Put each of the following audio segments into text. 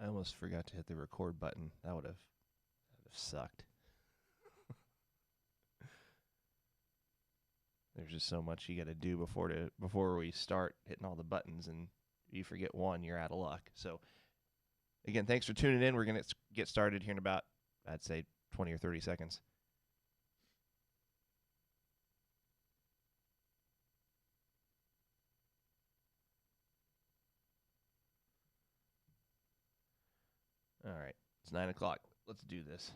I almost forgot to hit the record button. That would have sucked. There's just so much you got to do before we start hitting all the buttons, and you forget one, you're out of luck. So, again, thanks for tuning in. We're going to get started here in about, I'd say, 20 or 30 seconds. All right, it's 9 o'clock. Let's do this.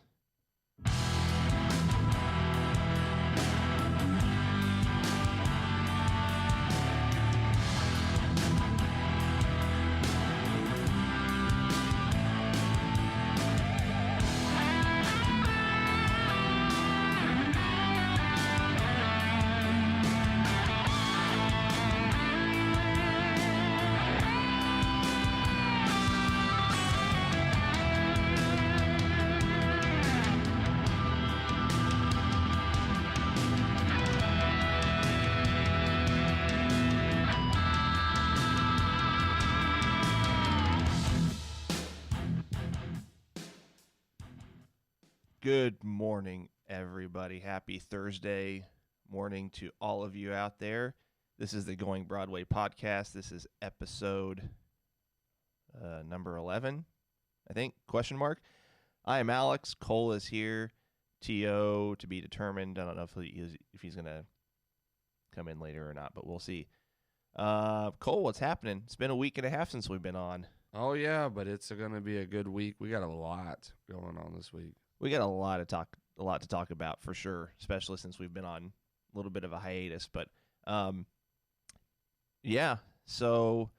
Good morning, everybody. Happy Thursday morning to all of you out there. This is the Going Broadway podcast. This is episode number 11, I think, question mark. I am Alex. Cole is here. T.O. to be determined. I don't know if he's going to come in later or not, but we'll see. Cole, what's happening? It's been a week and a half since we've been on. Oh, yeah, but it's going to be a good week. We got a lot going on this week. We got a lot to talk about for sure, especially since we've been on a little bit of a hiatus. But yeah, so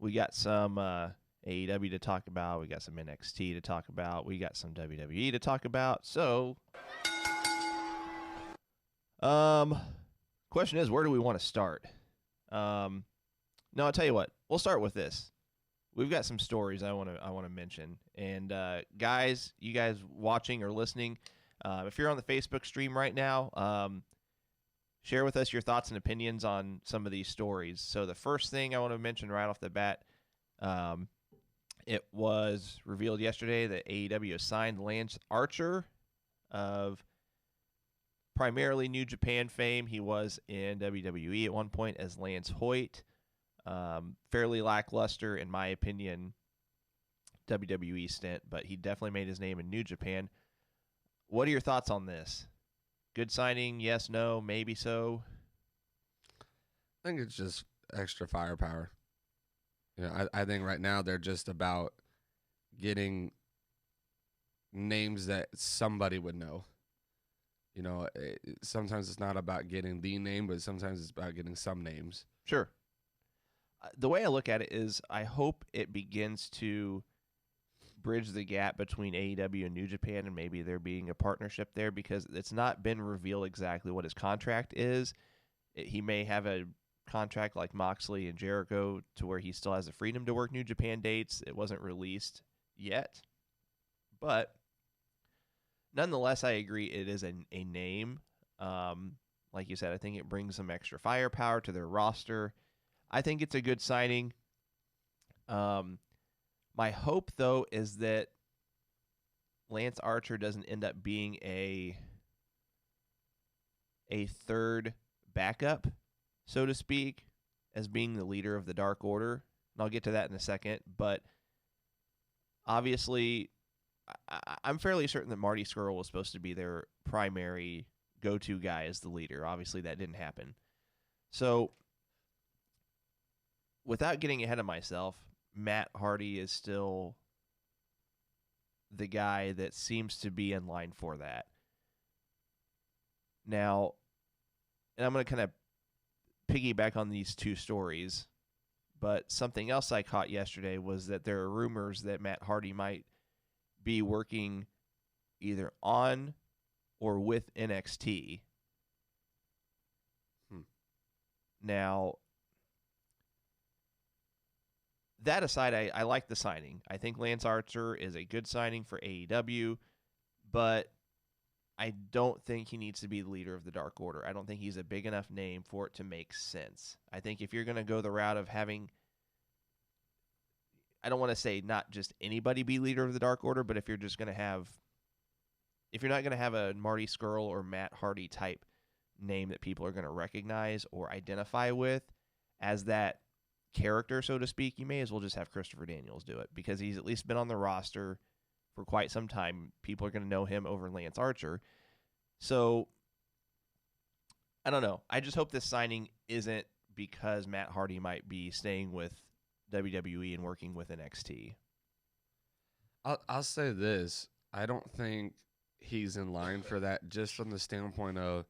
we got some AEW to talk about. We got some NXT to talk about. We got some WWE to talk about. So, question is, where do we want to start? No, I'll tell you what. We'll start with this. We've got some stories I want to mention, and guys, you guys watching or listening, if you're on the Facebook stream right now, share with us your thoughts and opinions on some of these stories. So the first thing I want to mention right off the bat, it was revealed yesterday that AEW signed Lance Archer of primarily New Japan fame. He was in WWE at one point as Lance Hoyt. Fairly lackluster, in my opinion, WWE stint, but he definitely made his name in New Japan. What are your thoughts on this? Good signing? Yes, no, maybe so? I think it's just extra firepower. I think right now they're just about getting names that somebody would know. Sometimes it's not about getting the name, but sometimes it's about getting some names. Sure. The way I look at it is I hope it begins to bridge the gap between AEW and New Japan, and maybe there being a partnership there, because it's not been revealed exactly what his contract is. He may have a contract like Moxley and Jericho to where he still has the freedom to work New Japan dates. It wasn't released yet. But nonetheless, I agree it is a name. Like you said, I think it brings some extra firepower to their roster. I think it's a good signing. My hope, though, is that Lance Archer doesn't end up being a third backup, so to speak, as being the leader of the Dark Order. And I'll get to that in a second. But obviously, I'm fairly certain that Marty Scurll was supposed to be their primary go-to guy as the leader. Obviously, that didn't happen. So, without getting ahead of myself, Matt Hardy is still the guy that seems to be in line for that. Now, and I'm going to kind of piggyback on these two stories, but something else I caught yesterday was that there are rumors that Matt Hardy might be working either on or with NXT. Now, that aside, I like the signing. I think Lance Archer is a good signing for AEW, but I don't think he needs to be the leader of the Dark Order. I don't think he's a big enough name for it to make sense. I think if you're going to go the route of having I don't want to say not just anybody be leader of the Dark Order, but if you're just going to have, if you're not going to have a Marty Scurll or Matt Hardy type name that people are going to recognize or identify with as that character, so to speak, you may as well just have Christopher Daniels do it because he's at least been on the roster for quite some time. People are going to know him over Lance Archer. So I don't know. I just hope this signing isn't because Matt Hardy might be staying with WWE and working with NXT. I'll say this. I don't think he's in line for that just from the standpoint of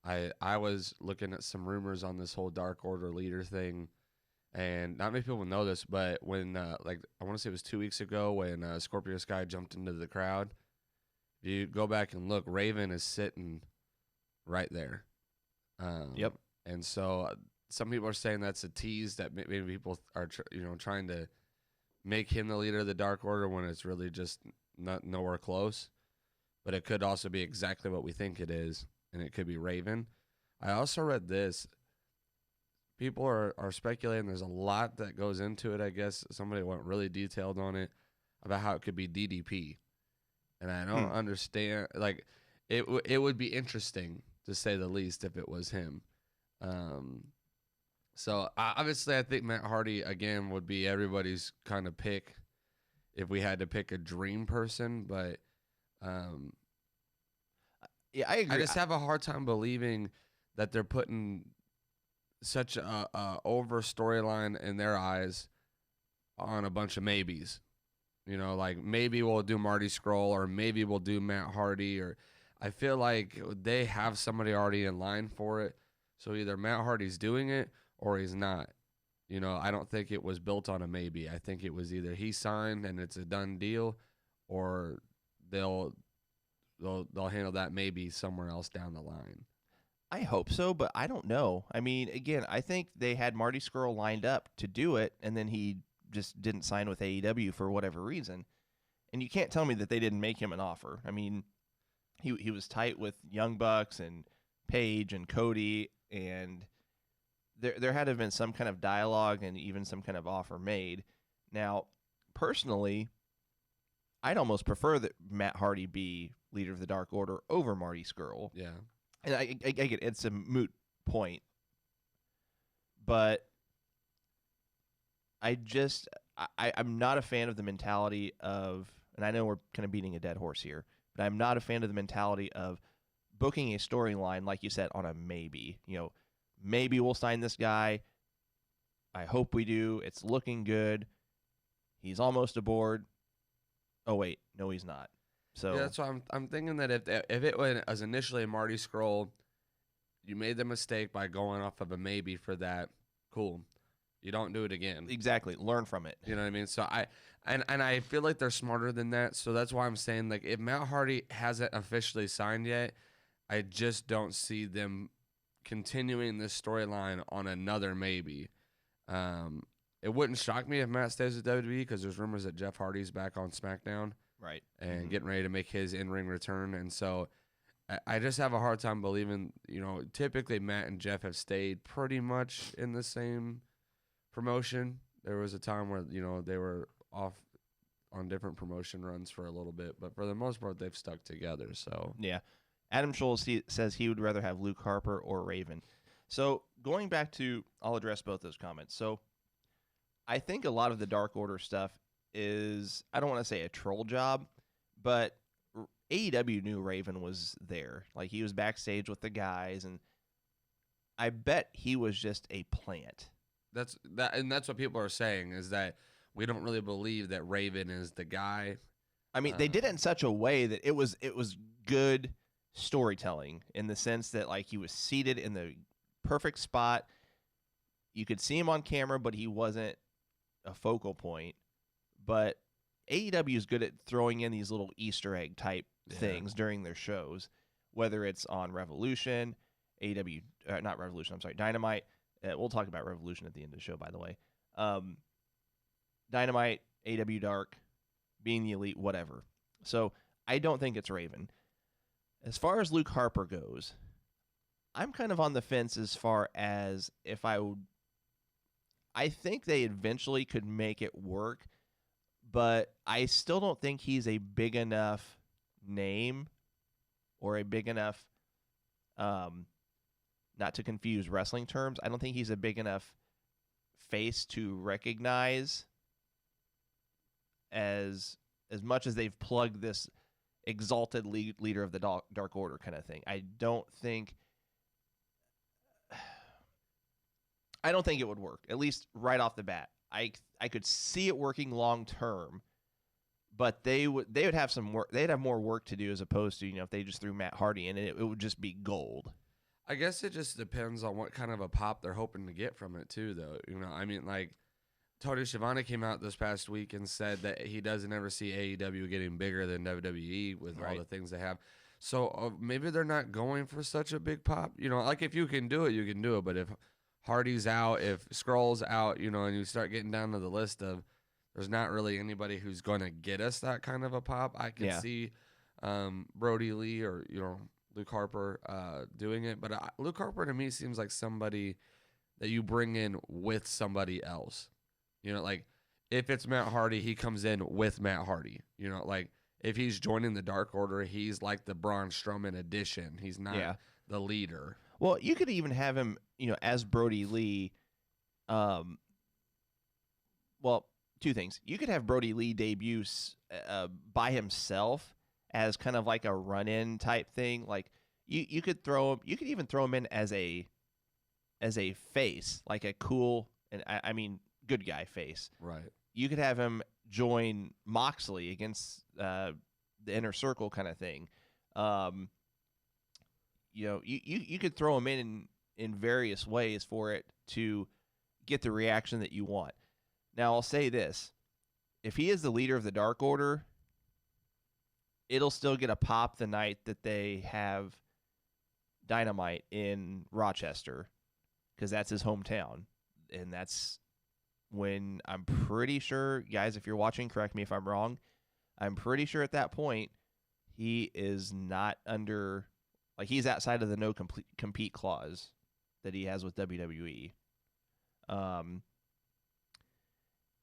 I was looking at some rumors on this whole Dark Order leader thing, and not many people know this, but when like I want to say it was 2 weeks ago when Scorpio Sky jumped into the crowd, if you go back and look, Raven is sitting right there. Yep. And so some people are saying that's a tease that maybe people are trying to make him the leader of the Dark Order when it's really just not nowhere close. But it could also be exactly what we think it is, and it could be Raven. I also read this. People are speculating there's a lot that goes into it, I guess. Somebody went really detailed on it about how it could be DDP. And I don't understand. Like, it would be interesting, to say the least, if it was him. So, obviously, I think Matt Hardy, again, would be everybody's kind of pick if we had to pick a dream person. But yeah, I agree. I just have a hard time believing that they're putting such a over storyline in their eyes on a bunch of maybes. Like maybe we'll do Marty Scurll or maybe we'll do Matt Hardy. Or I feel like they have somebody already in line for it. So either Matt Hardy's doing it or he's not. I don't think it was built on a maybe. I think it was either he signed and it's a done deal, or they'll handle that maybe somewhere else down the line. I hope so, but I don't know. I mean, again, I think they had Marty Scurll lined up to do it, and then he just didn't sign with AEW for whatever reason. And you can't tell me that they didn't make him an offer. I mean, he was tight with Young Bucks and Paige and Cody, and there had to have been some kind of dialogue and even some kind of offer made. Now, personally, I'd almost prefer that Matt Hardy be leader of the Dark Order over Marty Scurll. Yeah. And I get it, it's a moot point, but I'm not a fan of the mentality of, and I know we're kind of beating a dead horse here, but I'm not a fan of the mentality of booking a storyline, like you said, on a maybe. Maybe we'll sign this guy. I hope we do. It's looking good. He's almost aboard. Oh, wait. No, he's not. So yeah, that's why I'm thinking that if it was initially Marty Scurll, you made the mistake by going off of a maybe for that. Cool, you don't do it again. Exactly, learn from it. You know what I mean? So I feel like they're smarter than that. So that's why I'm saying, like, if Matt Hardy hasn't officially signed yet, I just don't see them continuing this storyline on another maybe. It wouldn't shock me if Matt stays with WWE because there's rumors that Jeff Hardy's back on SmackDown. Right. And getting ready to make his in-ring return. And so I just have a hard time believing, typically Matt and Jeff have stayed pretty much in the same promotion. There was a time where, they were off on different promotion runs for a little bit, but for the most part, they've stuck together. So yeah. Adam Scholes says he would rather have Luke Harper or Raven. So going back to, I'll address both those comments. So I think a lot of the Dark Order stuff is, I don't want to say a troll job, but AEW knew Raven was there. Like, he was backstage with the guys, and I bet he was just a plant. That's what people are saying, is that we don't really believe that Raven is the guy. I mean, they did it in such a way that it was good storytelling, in the sense that, like, he was seated in the perfect spot. You could see him on camera, but he wasn't a focal point. But AEW is good at throwing in these little Easter egg type things during their shows, whether it's on Revolution, not Revolution, I'm sorry, Dynamite. We'll talk about Revolution at the end of the show, by the way. Dynamite, AEW Dark, Being the Elite, whatever. So I don't think it's Raven. As far as Luke Harper goes, I'm kind of on the fence as far as if I I think they eventually could make it work, but I still don't think he's a big enough name or a big enough, not to confuse wrestling terms, I don't think he's a big enough face to recognize as much as they've plugged this exalted leader of the Dark Order kind of thing. I don't think it would work, at least right off the bat. I could see it working long term, but they would have some work. They'd have more work to do as opposed to, if they just threw Matt Hardy in it, it would just be gold. I guess it just depends on what kind of a pop they're hoping to get from it too, though. I mean, like Tony Schiavone came out this past week and said that he doesn't ever see AEW getting bigger than WWE with all the things they have. So maybe they're not going for such a big pop. Like if you can do it, you can do it. But if Hardy's out, if Scroll's out, and you start getting down to the list of there's not really anybody who's going to get us that kind of a pop, I can see Brody Lee or, Luke Harper doing it. But Luke Harper to me seems like somebody that you bring in with somebody else. Like if it's Matt Hardy, he comes in with Matt Hardy. Like if he's joining the Dark Order, he's like the Braun Strowman edition. He's not the leader. Well, you could even have him, as Brody Lee. Well, two things. You could have Brody Lee debut by himself as kind of like a run-in type thing. Like you could throw him. You could even throw him in as a face, like a cool and I mean good guy face. Right. You could have him join Moxley against the Inner Circle kind of thing. You could throw him in various ways for it to get the reaction that you want. Now, I'll say this. If he is the leader of the Dark Order, it'll still get a pop the night that they have Dynamite in Rochester because that's his hometown. And that's when I'm pretty sure, guys, if you're watching, correct me if I'm wrong, I'm pretty sure at that point he is not under, like he's outside of the no compete clause that he has with WWE.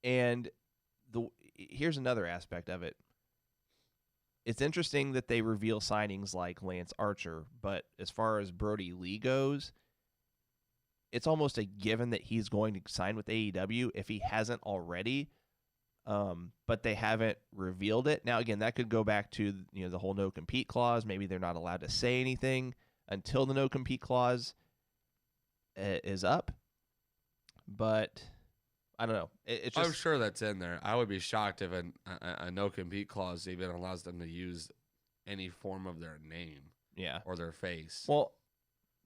And here's another aspect of it. It's interesting that they reveal signings like Lance Archer, but as far as Brody Lee goes, it's almost a given that he's going to sign with AEW if he hasn't already. But they haven't revealed it. Now, again, that could go back to the whole no compete clause. Maybe they're not allowed to say anything until the no compete clause is up. But I don't know. It's just, I'm sure that's in there. I would be shocked if a no compete clause even allows them to use any form of their name, or their face. Well,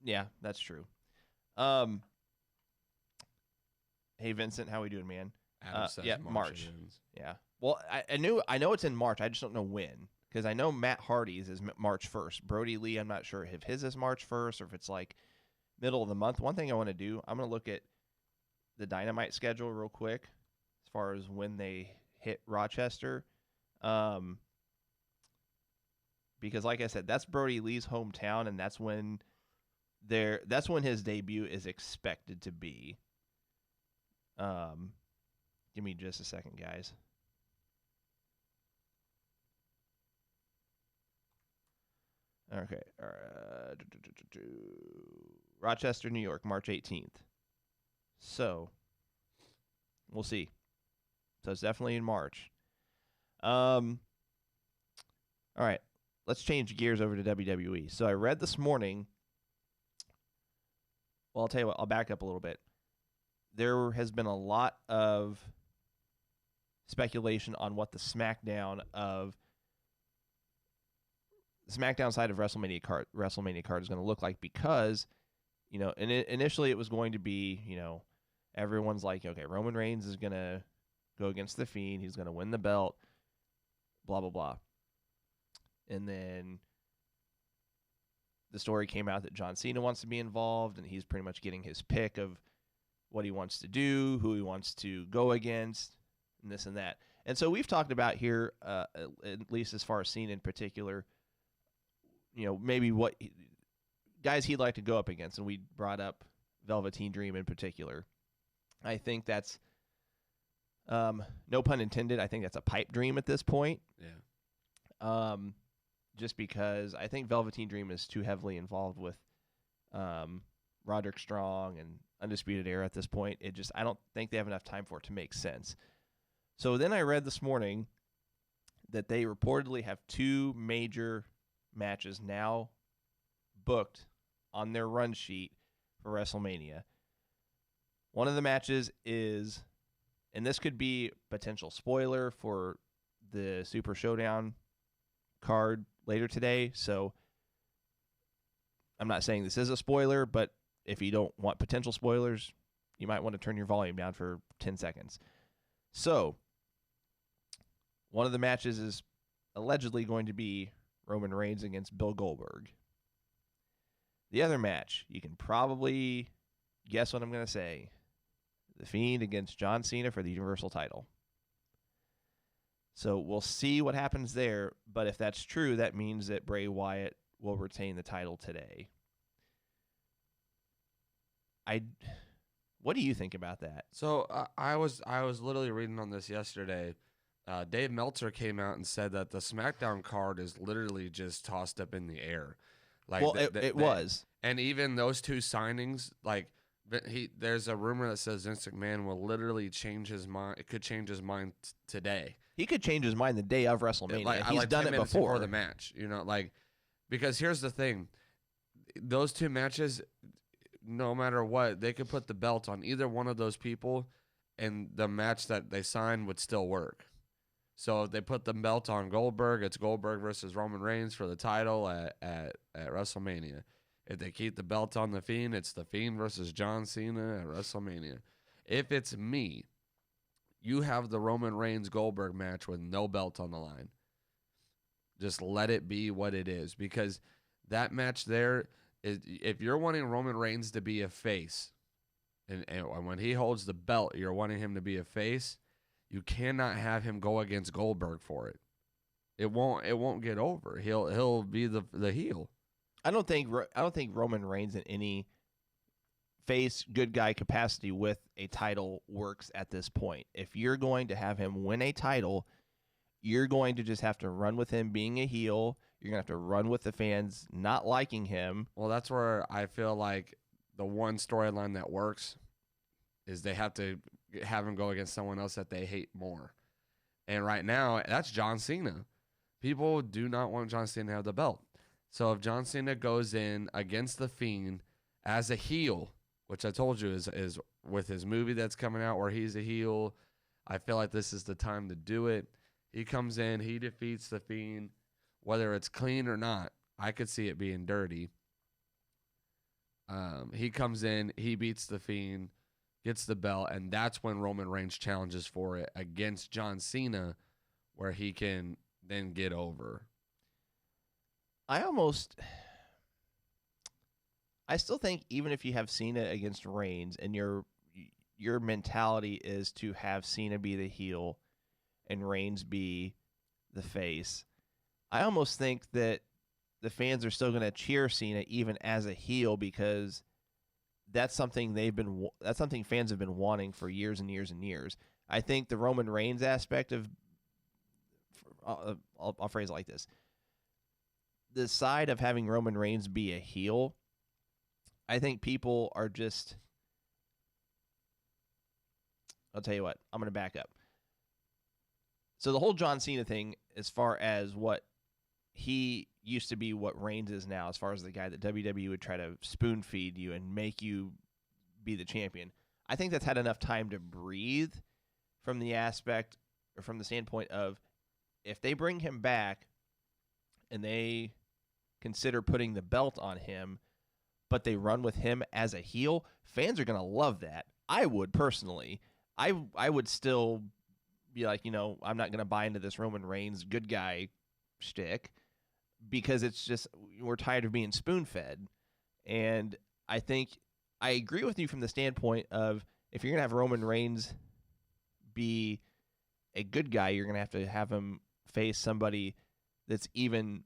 yeah, that's true. Hey Vincent, how we doing, man? Adam says March. Ends. Yeah. Well, I know it's in March. I just don't know when, because I know Matt Hardy's is March 1st. Brody Lee, I'm not sure if his is March 1st or if it's like middle of the month. One thing I want to do, I'm going to look at the Dynamite schedule real quick as far as when they hit Rochester. Because like I said, that's Brody Lee's hometown, and that's when his debut is expected to be. Give me just a second, guys. Okay. Rochester, New York, March 18th. So, we'll see. So it's definitely in March. All right. Let's change gears over to WWE. So I read this morning. Well, I'll tell you what. I'll back up a little bit. There has been a lot of speculation on what the SmackDown side of WrestleMania card is going to look like, because, initially it was going to be, everyone's like, okay, Roman Reigns is going to go against The Fiend. He's going to win the belt, blah, blah, blah. And then the story came out that John Cena wants to be involved, and he's pretty much getting his pick of what he wants to do, who he wants to go against, and this and that. And so we've talked about here, at least as far as Cena in particular, maybe what guys he'd like to go up against. And we brought up Velveteen Dream in particular. I think that's no pun intended. I think that's a pipe dream at this point. Yeah. Just because I think Velveteen Dream is too heavily involved with Roderick Strong and Undisputed Era at this point. I don't think they have enough time for it to make sense. So then I read this morning that they reportedly have 2 major matches now booked on their run sheet for WrestleMania. One of the matches is, and this could be potential spoiler for the Super Showdown card later today, so I'm not saying this is a spoiler, but if you don't want potential spoilers, you might want to turn your volume down for 10 seconds. So, one of the matches is allegedly going to be Roman Reigns against Bill Goldberg. The other match, you can probably guess what I'm going to say. The Fiend against John Cena for the Universal title. So we'll see what happens there, but if that's true, that means that Bray Wyatt will retain the title today. What do you think about that? So I was literally reading on this yesterday. Dave Meltzer came out and said that the SmackDown card is literally just tossed up in the air. Like, well, it was, and even those 2 signings, like there's a rumor that says Vince McMahon will literally change his mind. It could change his mind today. He could change his mind the day of WrestleMania. He's done it before the match, because here's the thing: those 2 matches, no matter what, they could put the belt on either one of those people, and the match that they sign would still work. So if they put the belt on Goldberg, it's Goldberg versus Roman Reigns for the title at WrestleMania. If they keep the belt on The Fiend, it's The Fiend versus John Cena at WrestleMania. If it's me, you have the Roman Reigns Goldberg match with no belt on the line. Just let it be what it is, because that match there is, if you're wanting Roman Reigns to be a face, and when he holds the belt, you're wanting him to be a face, you cannot have him go against Goldberg for it. It won't get over. He'll be the heel. I don't think Roman Reigns in any face good guy capacity with a title works at this point. If you're going to have him win a title, you're going to just have to run with him being a heel. You're going to have to run with the fans not liking him. Well, that's where I feel like the one storyline that works is they have to have him go against someone else that they hate more. And right now, that's John Cena. People do not want John Cena to have the belt. So if John Cena goes in against The Fiend as a heel, which I told you is with his movie that's coming out where he's a heel, I feel like this is the time to do it. He comes in, he defeats The Fiend, whether it's clean or not. I could see it being dirty. He comes in, he beats The Fiend, gets the belt, and that's when Roman Reigns challenges for it against John Cena, where he can then get over. I still think even if you have Cena against Reigns and your mentality is to have Cena be the heel and Reigns be the face, I almost think that the fans are still going to cheer Cena even as a heel, because that's something fans have been wanting for years and years and years. I think the Roman Reigns aspect of I'll phrase it like this. The side of having Roman Reigns be a heel, I think people are just... I'll tell you what, I'm going to back up. So the whole John Cena thing, as far as what he used to be, what Reigns is now, as far as the guy that WWE would try to spoon feed you and make you be the champion, I think that's had enough time to breathe from the aspect, or from the standpoint of, if they bring him back and they consider putting the belt on him, but they run with him as a heel, fans are going to love that. I would personally. I would still be like, I'm not going to buy into this Roman Reigns good guy shtick, because it's just, we're tired of being spoon-fed. And I think I agree with you from the standpoint of, if you're going to have Roman Reigns be a good guy, you're going to have him face somebody that's even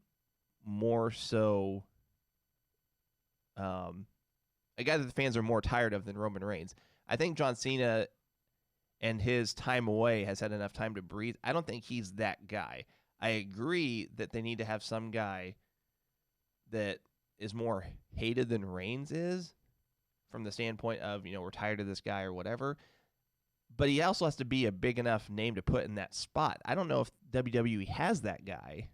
more so a guy that the fans are more tired of than Roman Reigns. I think John Cena and his time away has had enough time to breathe. I don't think he's that guy. I agree that they need to have some guy that is more hated than Reigns is, from the standpoint of, we're tired of this guy or whatever. But he also has to be a big enough name to put in that spot. I don't know if WWE has that guy.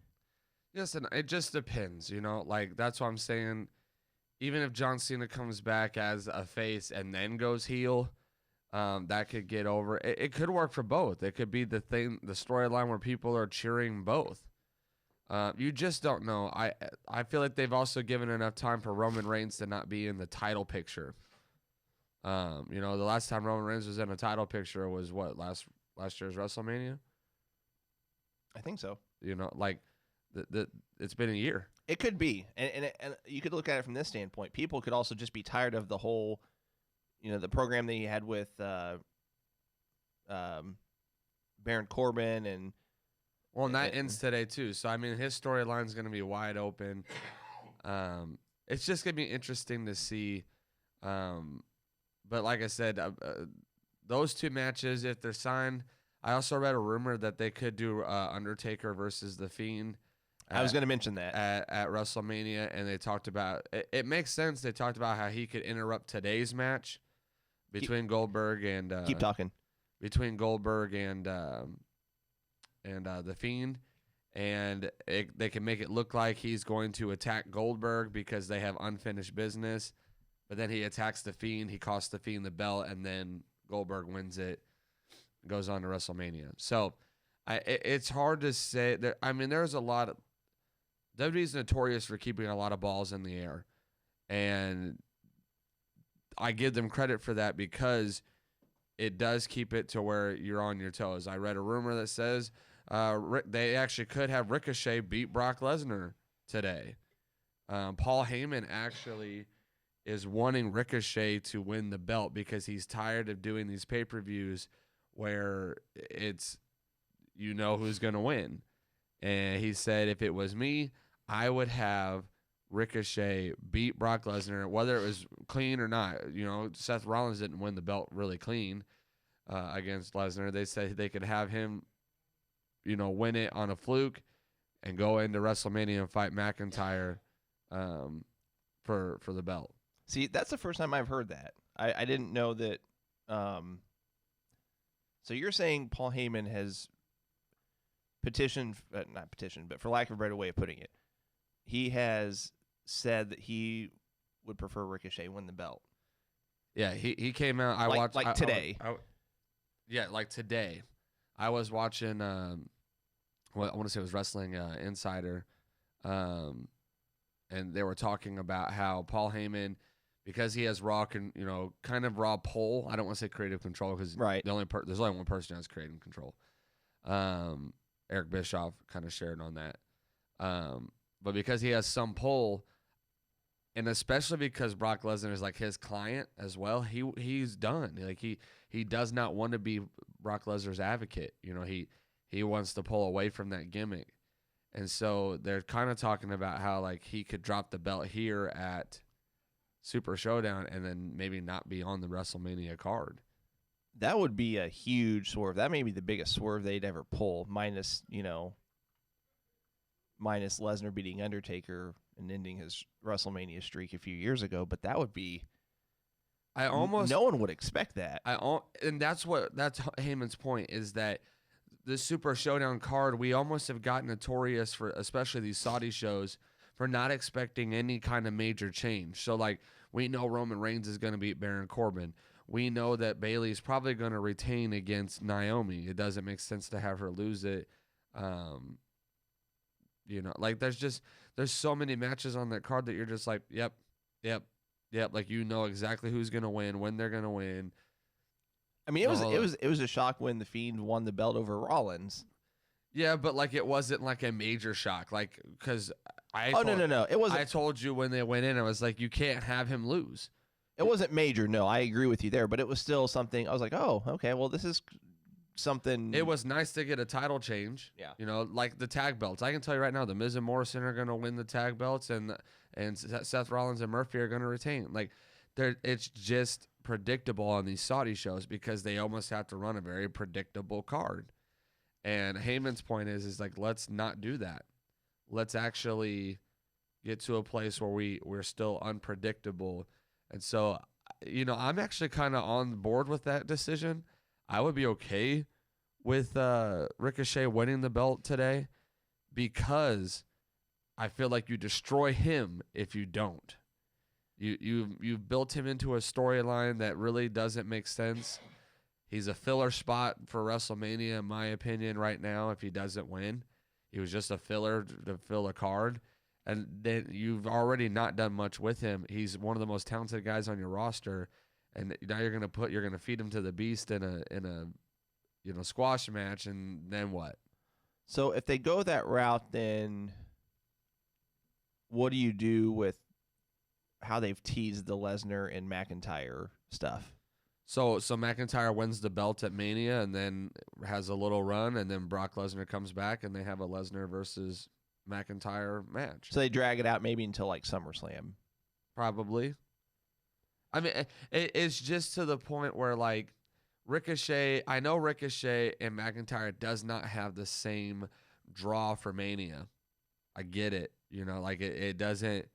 Yes, and it just depends, like that's what I'm saying. Even if John Cena comes back as a face and then goes heel, that could get over. It could work for both. It could be the storyline where people are cheering both. You just don't know. I feel like they've also given enough time for Roman Reigns to not be in the title picture. The last time Roman Reigns was in a title picture was what, last year's WrestleMania? I think so. Like it's been a year. It could be, and you could look at it from this standpoint. People could also just be tired of the whole, the program that he had with Baron Corbin and. Well, and that ends today too. So I mean, his storyline is going to be wide open. It's just going to be interesting to see. But like I said, those two matches, if they're signed, I also read a rumor that they could do Undertaker versus The Fiend. I was going to mention that at WrestleMania, and they talked about it. Makes sense. They talked about how he could interrupt today's match between Goldberg and keep talking between Goldberg and The Fiend, and they can make it look like he's going to attack Goldberg because they have unfinished business, but then he attacks The Fiend, he costs The Fiend the belt, and then Goldberg wins it, goes on to WrestleMania. So it's hard to say. There's a lot of WWE's notorious for keeping a lot of balls in the air, and I give them credit for that because it does keep it to where you're on your toes. I read a rumor that says they actually could have Ricochet beat Brock Lesnar today. Paul Heyman actually is wanting Ricochet to win the belt because he's tired of doing these pay-per-views where it's who's going to win. And he said, if it was me, I would have Ricochet beat Brock Lesnar, whether it was clean or not. Seth Rollins didn't win the belt really clean against Lesnar. They said they could have him, win it on a fluke and go into WrestleMania and fight McIntyre for the belt. See, that's the first time I've heard that. I didn't know that. So you're saying Paul Heyman has petitioned, not petitioned, but for lack of a better way of putting it, he has said that he would prefer Ricochet win the belt. Yeah, he came out. I watched today. Like today. I was watching. I want to say it was Wrestling Insider, and they were talking about how Paul Heyman, because he has raw, kind of raw pull. I don't want to say creative control because right. There's only one person who has creative control. Eric Bischoff kind of shared on that. But because he has some pull, and especially because Brock Lesnar is like his client as well, he's done. Like he does not want to be Brock Lesnar's advocate. He wants to pull away from that gimmick. And so they're kind of talking about how like he could drop the belt here at Super Showdown and then maybe not be on the WrestleMania card. That would be a huge swerve. That may be the biggest swerve they'd ever pull, minus Lesnar beating Undertaker and ending his WrestleMania streak a few years ago. But that would be. No one would expect that. And that's Heyman's point, is that the Super Showdown card, we almost have gotten notorious for, especially these Saudi shows, for not expecting any kind of major change. So like we know Roman Reigns is going to beat Baron Corbin. We know that Bayley is probably going to retain against Naomi. It doesn't make sense to have her lose it. Like there's so many matches on that card that you're just like, yep. Like exactly who's going to win, when they're going to win. I mean, it was a shock when The Fiend won the belt over Rollins. Yeah, but like it wasn't like a major shock, like because no, it wasn't. I told you when they went in, I was like, you can't have him lose. It wasn't major. No, I agree with you there, but it was still something. I was like, oh, okay, well, this is something. It was nice to get a title change. Yeah, like the tag belts. I can tell you right now, the Miz and Morrison are going to win the tag belts, and Seth Rollins and Murphy are going to retain. Like It's just predictable on these Saudi shows because they almost have to run a very predictable card. And Heyman's point is like, let's not do that. Let's actually get to a place where we're still unpredictable. And so, I'm actually kind of on board with that decision. I would be okay with Ricochet winning the belt today because I feel like you destroy him if you don't. You've built him into a storyline that really doesn't make sense. He's a filler spot for WrestleMania, in my opinion, right now, if he doesn't win. He was just a filler to fill a card. And then you've already not done much with him. He's one of the most talented guys on your roster. And now you're gonna feed him to the beast in a squash match, and then what? So if they go that route, then what do you do with how they've teased the Lesnar and McIntyre stuff? So McIntyre wins the belt at Mania and then has a little run, and then Brock Lesnar comes back and they have a Lesnar versus McIntyre match. So they drag it out maybe until like SummerSlam. Probably. I mean, it's just to the point where like Ricochet, I know Ricochet and McIntyre does not have the same draw for Mania. I get it. Like it doesn't.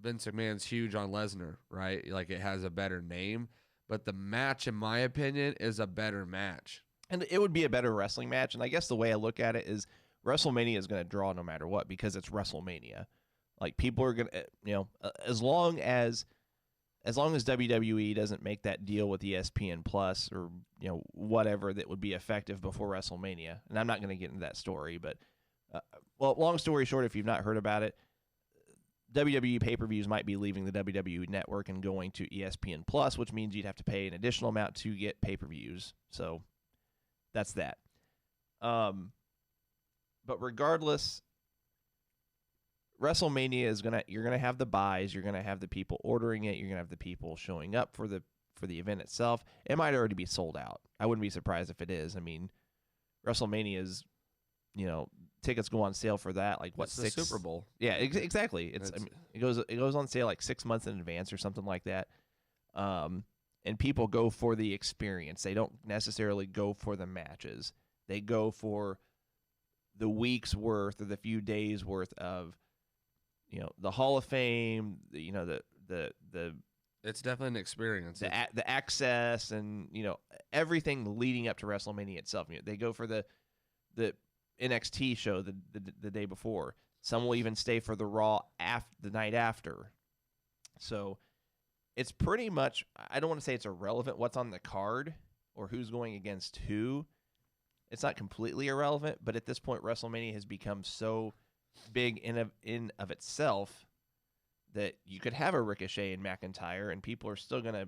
Vince McMahon's huge on Lesnar, right? Like it has a better name. But the match, in my opinion, is a better match. And it would be a better wrestling match. And I guess the way I look at it is WrestleMania is going to draw no matter what because it's WrestleMania. Like people are going to, as long as WWE doesn't make that deal with ESPN Plus or, whatever that would be effective before WrestleMania. And I'm not going to get into that story, but, long story short, if you've not heard about it, WWE pay-per-views might be leaving the WWE network and going to ESPN Plus, which means you'd have to pay an additional amount to get pay-per-views. So that's that. But regardless, WrestleMania is you're gonna have the buys, you're gonna have the people ordering it, you're gonna have the people showing up for the event itself. It might already be sold out. I wouldn't be surprised if it is. I mean, WrestleMania is, tickets go on sale for that like what, it's the Super Bowl? Yeah, exactly. It goes on sale like 6 months in advance or something like that. And people go for the experience. They don't necessarily go for the matches. They go for the week's worth or the few days worth of, the Hall of Fame. The it's definitely an experience. The access and everything leading up to WrestleMania itself. They go for the NXT show the day before. Some will even stay for the Raw the night after. So it's pretty much, I don't want to say it's irrelevant what's on the card or who's going against who. It's not completely irrelevant, but at this point, WrestleMania has become so big in of itself that you could have a Ricochet and McIntyre, and people are still going to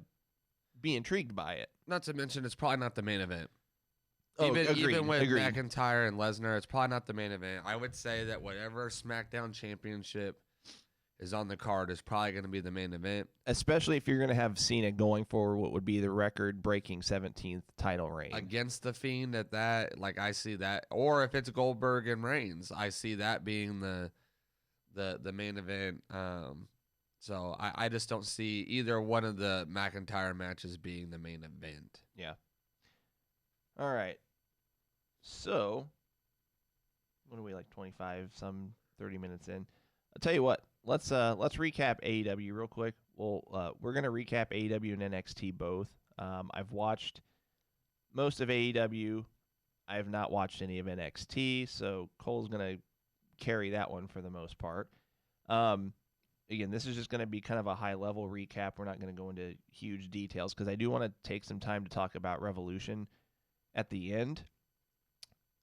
be intrigued by it. Not to mention, it's probably not the main event. Agreed. Even with McIntyre and Lesnar, it's probably not the main event. I would say that whatever SmackDown Championship is on the card is probably going to be the main event. Especially if you're going to have Cena going for what would be the record-breaking 17th title reign. Against The Fiend at that, like I see that. Or if it's Goldberg and Reigns, I see that being the main event. So I just don't see either one of the McIntyre matches being the main event. Yeah. All right. So, what are we, like 25, 30 minutes in? I'll tell you what. Let's recap AEW real quick. We're gonna recap AEW and NXT both. I've watched most of AEW. I have not watched any of NXT, so Cole's gonna carry that one for the most part. Again, this is just gonna be kind of a high level recap. We're not gonna go into huge details because I do want to take some time to talk about Revolution at the end.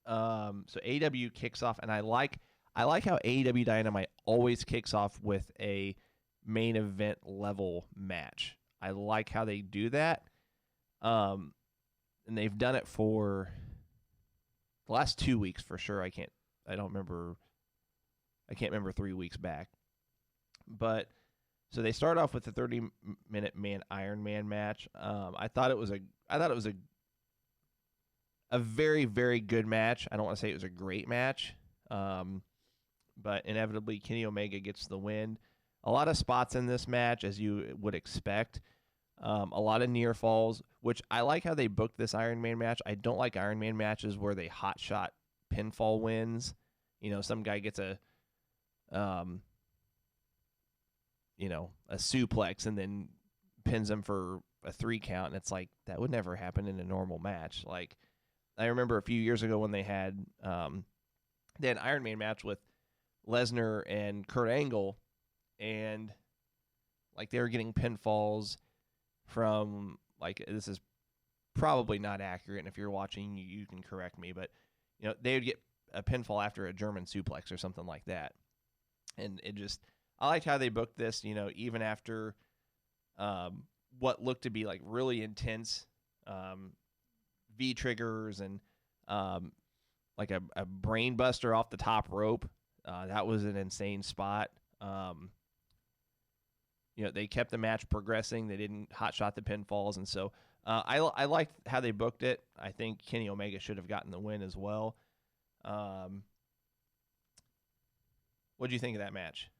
So AEW kicks off, and I like how AEW Dynamite always kicks off with a main event level match. I like how they do that. And they've done it for the last 2 weeks for sure. I can't remember 3 weeks back. But so they start off with the 30-minute Iron Man match. I thought it was a very, very good match. I don't want to say it was a great match. But inevitably, Kenny Omega gets the win. A lot of spots in this match, as you would expect. A lot of near falls, which I like how they booked this Iron Man match. I don't like Iron Man matches where they hot shot pinfall wins. Some guy gets um, a suplex and then pins him for a 3 count, and it's like that would never happen in a normal match. Like I remember a few years ago when they had an Iron Man match with Lesnar and Kurt Angle, and like they were getting pinfalls from, like, this is probably not accurate, and if you're watching, you can correct me, but they would get a pinfall after a German suplex or something like that, and I liked how they booked this. Even after what looked to be like really intense V triggers and like a brain buster off the top rope. That was an insane spot. They kept the match progressing. They didn't hotshot the pinfalls, and so I liked how they booked it. I think Kenny Omega should have gotten the win as well. What do you think of that match?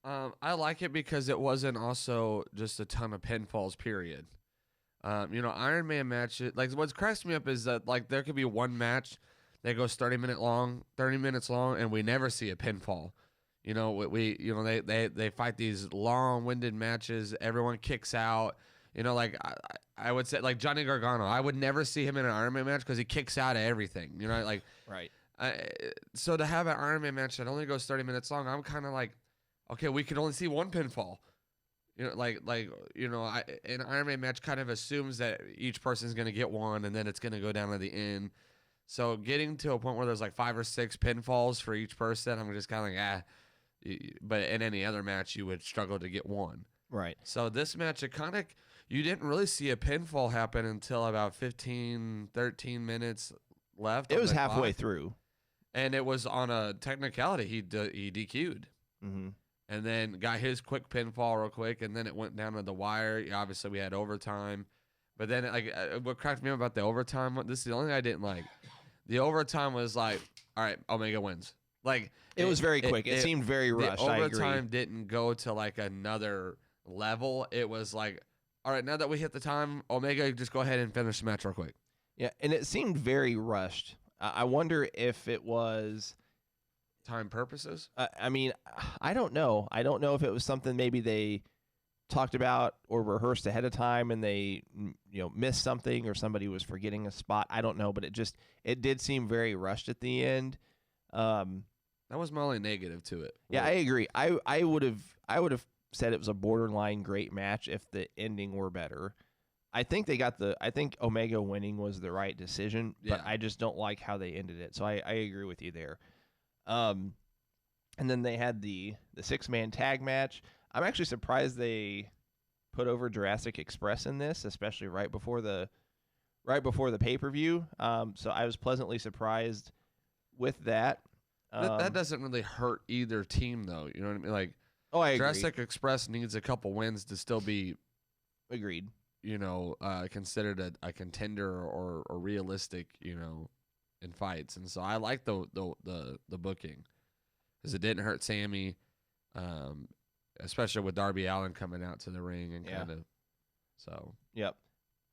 I like it because it wasn't also just a ton of pinfalls, period. Iron Man matches, like what cracks me up is that like there could be one match that goes 30 minutes long, and we never see a pinfall. They fight these long-winded matches. Everyone kicks out. I would say like Johnny Gargano. I would never see him in an Iron Man match because he kicks out of everything. Right. So to have an Iron Man match that only goes 30 minutes long, I'm kind of like, okay, we can only see one pinfall. An Iron Man match kind of assumes that each person's going to get one, and then it's going to go down to the end. So getting to a point where there's like 5 or 6 pinfalls for each person, I'm just kind of like, But in any other match, you would struggle to get one. Right. So this match, you didn't really see a pinfall happen until about 15, 13 minutes left. It was halfway through. And it was on a technicality. He DQ'd. Mm-hmm. And then got his quick pinfall real quick, and then it went down to the wire. Obviously, we had overtime. But then, what cracked me up about the overtime, this is the only thing I didn't like. The overtime was like, all right, Omega wins. Like it was very quick. It seemed very rushed. The overtime didn't go to like another level. It was like, all right, now that we hit the time, Omega, just go ahead and finish the match real quick. Yeah, and it seemed very rushed. I wonder if it was time purposes. I mean, I don't know. I don't know if it was something maybe they talked about or rehearsed ahead of time and they missed something or somebody was forgetting a spot. I don't know, but it did seem very rushed at the end. That was my only negative to it. Yeah, I agree. I would have said it was a borderline great match if the ending were better. I think Omega winning was the right decision, but I just don't like how they ended it. So I agree with you there. And then they had the 6-man tag match. I'm actually surprised they put over Jurassic Express in this, especially right before the pay-per-view. So I was pleasantly surprised with that. That doesn't really hurt either team, though. You know what I mean? Like, I agree. Jurassic Express needs a couple wins to still be agreed. Considered a contender or realistic, in fights. And so I like the booking because it didn't hurt Sammy, especially with Darby Allin coming out to the ring and kind of. So. Yep.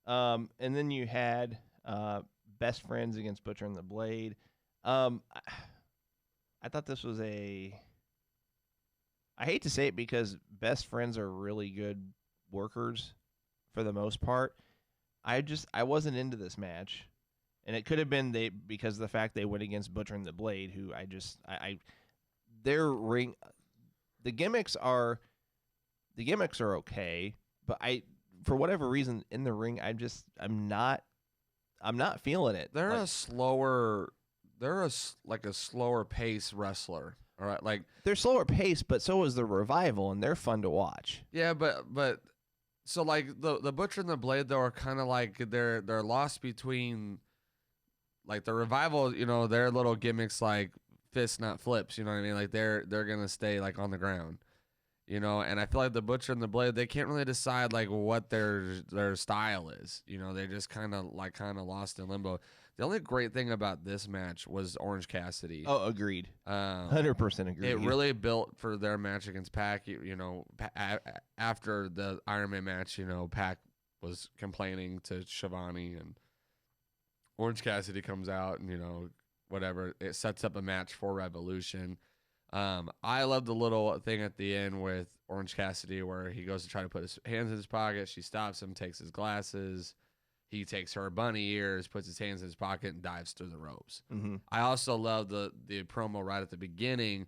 And then you had Best Friends against Butcher and the Blade. I thought this was I hate to say it because Best Friends are really good workers for the most part. I wasn't into this match, and it could have been because of the fact they went against Butcher and the Blade, who their ring, the gimmicks are okay, but for whatever reason in the ring I'm not feeling it. They're a slower pace wrestler. All right, like they're slower pace, but so is the Revival, and they're fun to watch. Yeah, but so like the Butcher and the Blade though are kind of like they're lost between like the Revival. Their little gimmicks like fists not flips. You know what I mean? Like they're gonna stay like on the ground. And I feel like the Butcher and the Blade, they can't really decide like what their style is. They're just kind of lost in limbo. The only great thing about this match was Orange Cassidy. Oh, agreed. Um, 100% agreed. it really built for their match against Pac. You know, after the Iron Man match, you know, Pac was complaining to Shivani, and Orange Cassidy comes out, and you know, whatever. It sets up a match for Revolution. I love the little thing at the end with Orange Cassidy where he goes to try to put his hands in his pocket. She stops him, takes his glasses. He takes her bunny ears, puts his hands in his pocket, and dives through the ropes. Mm-hmm. I also love the promo right at the beginning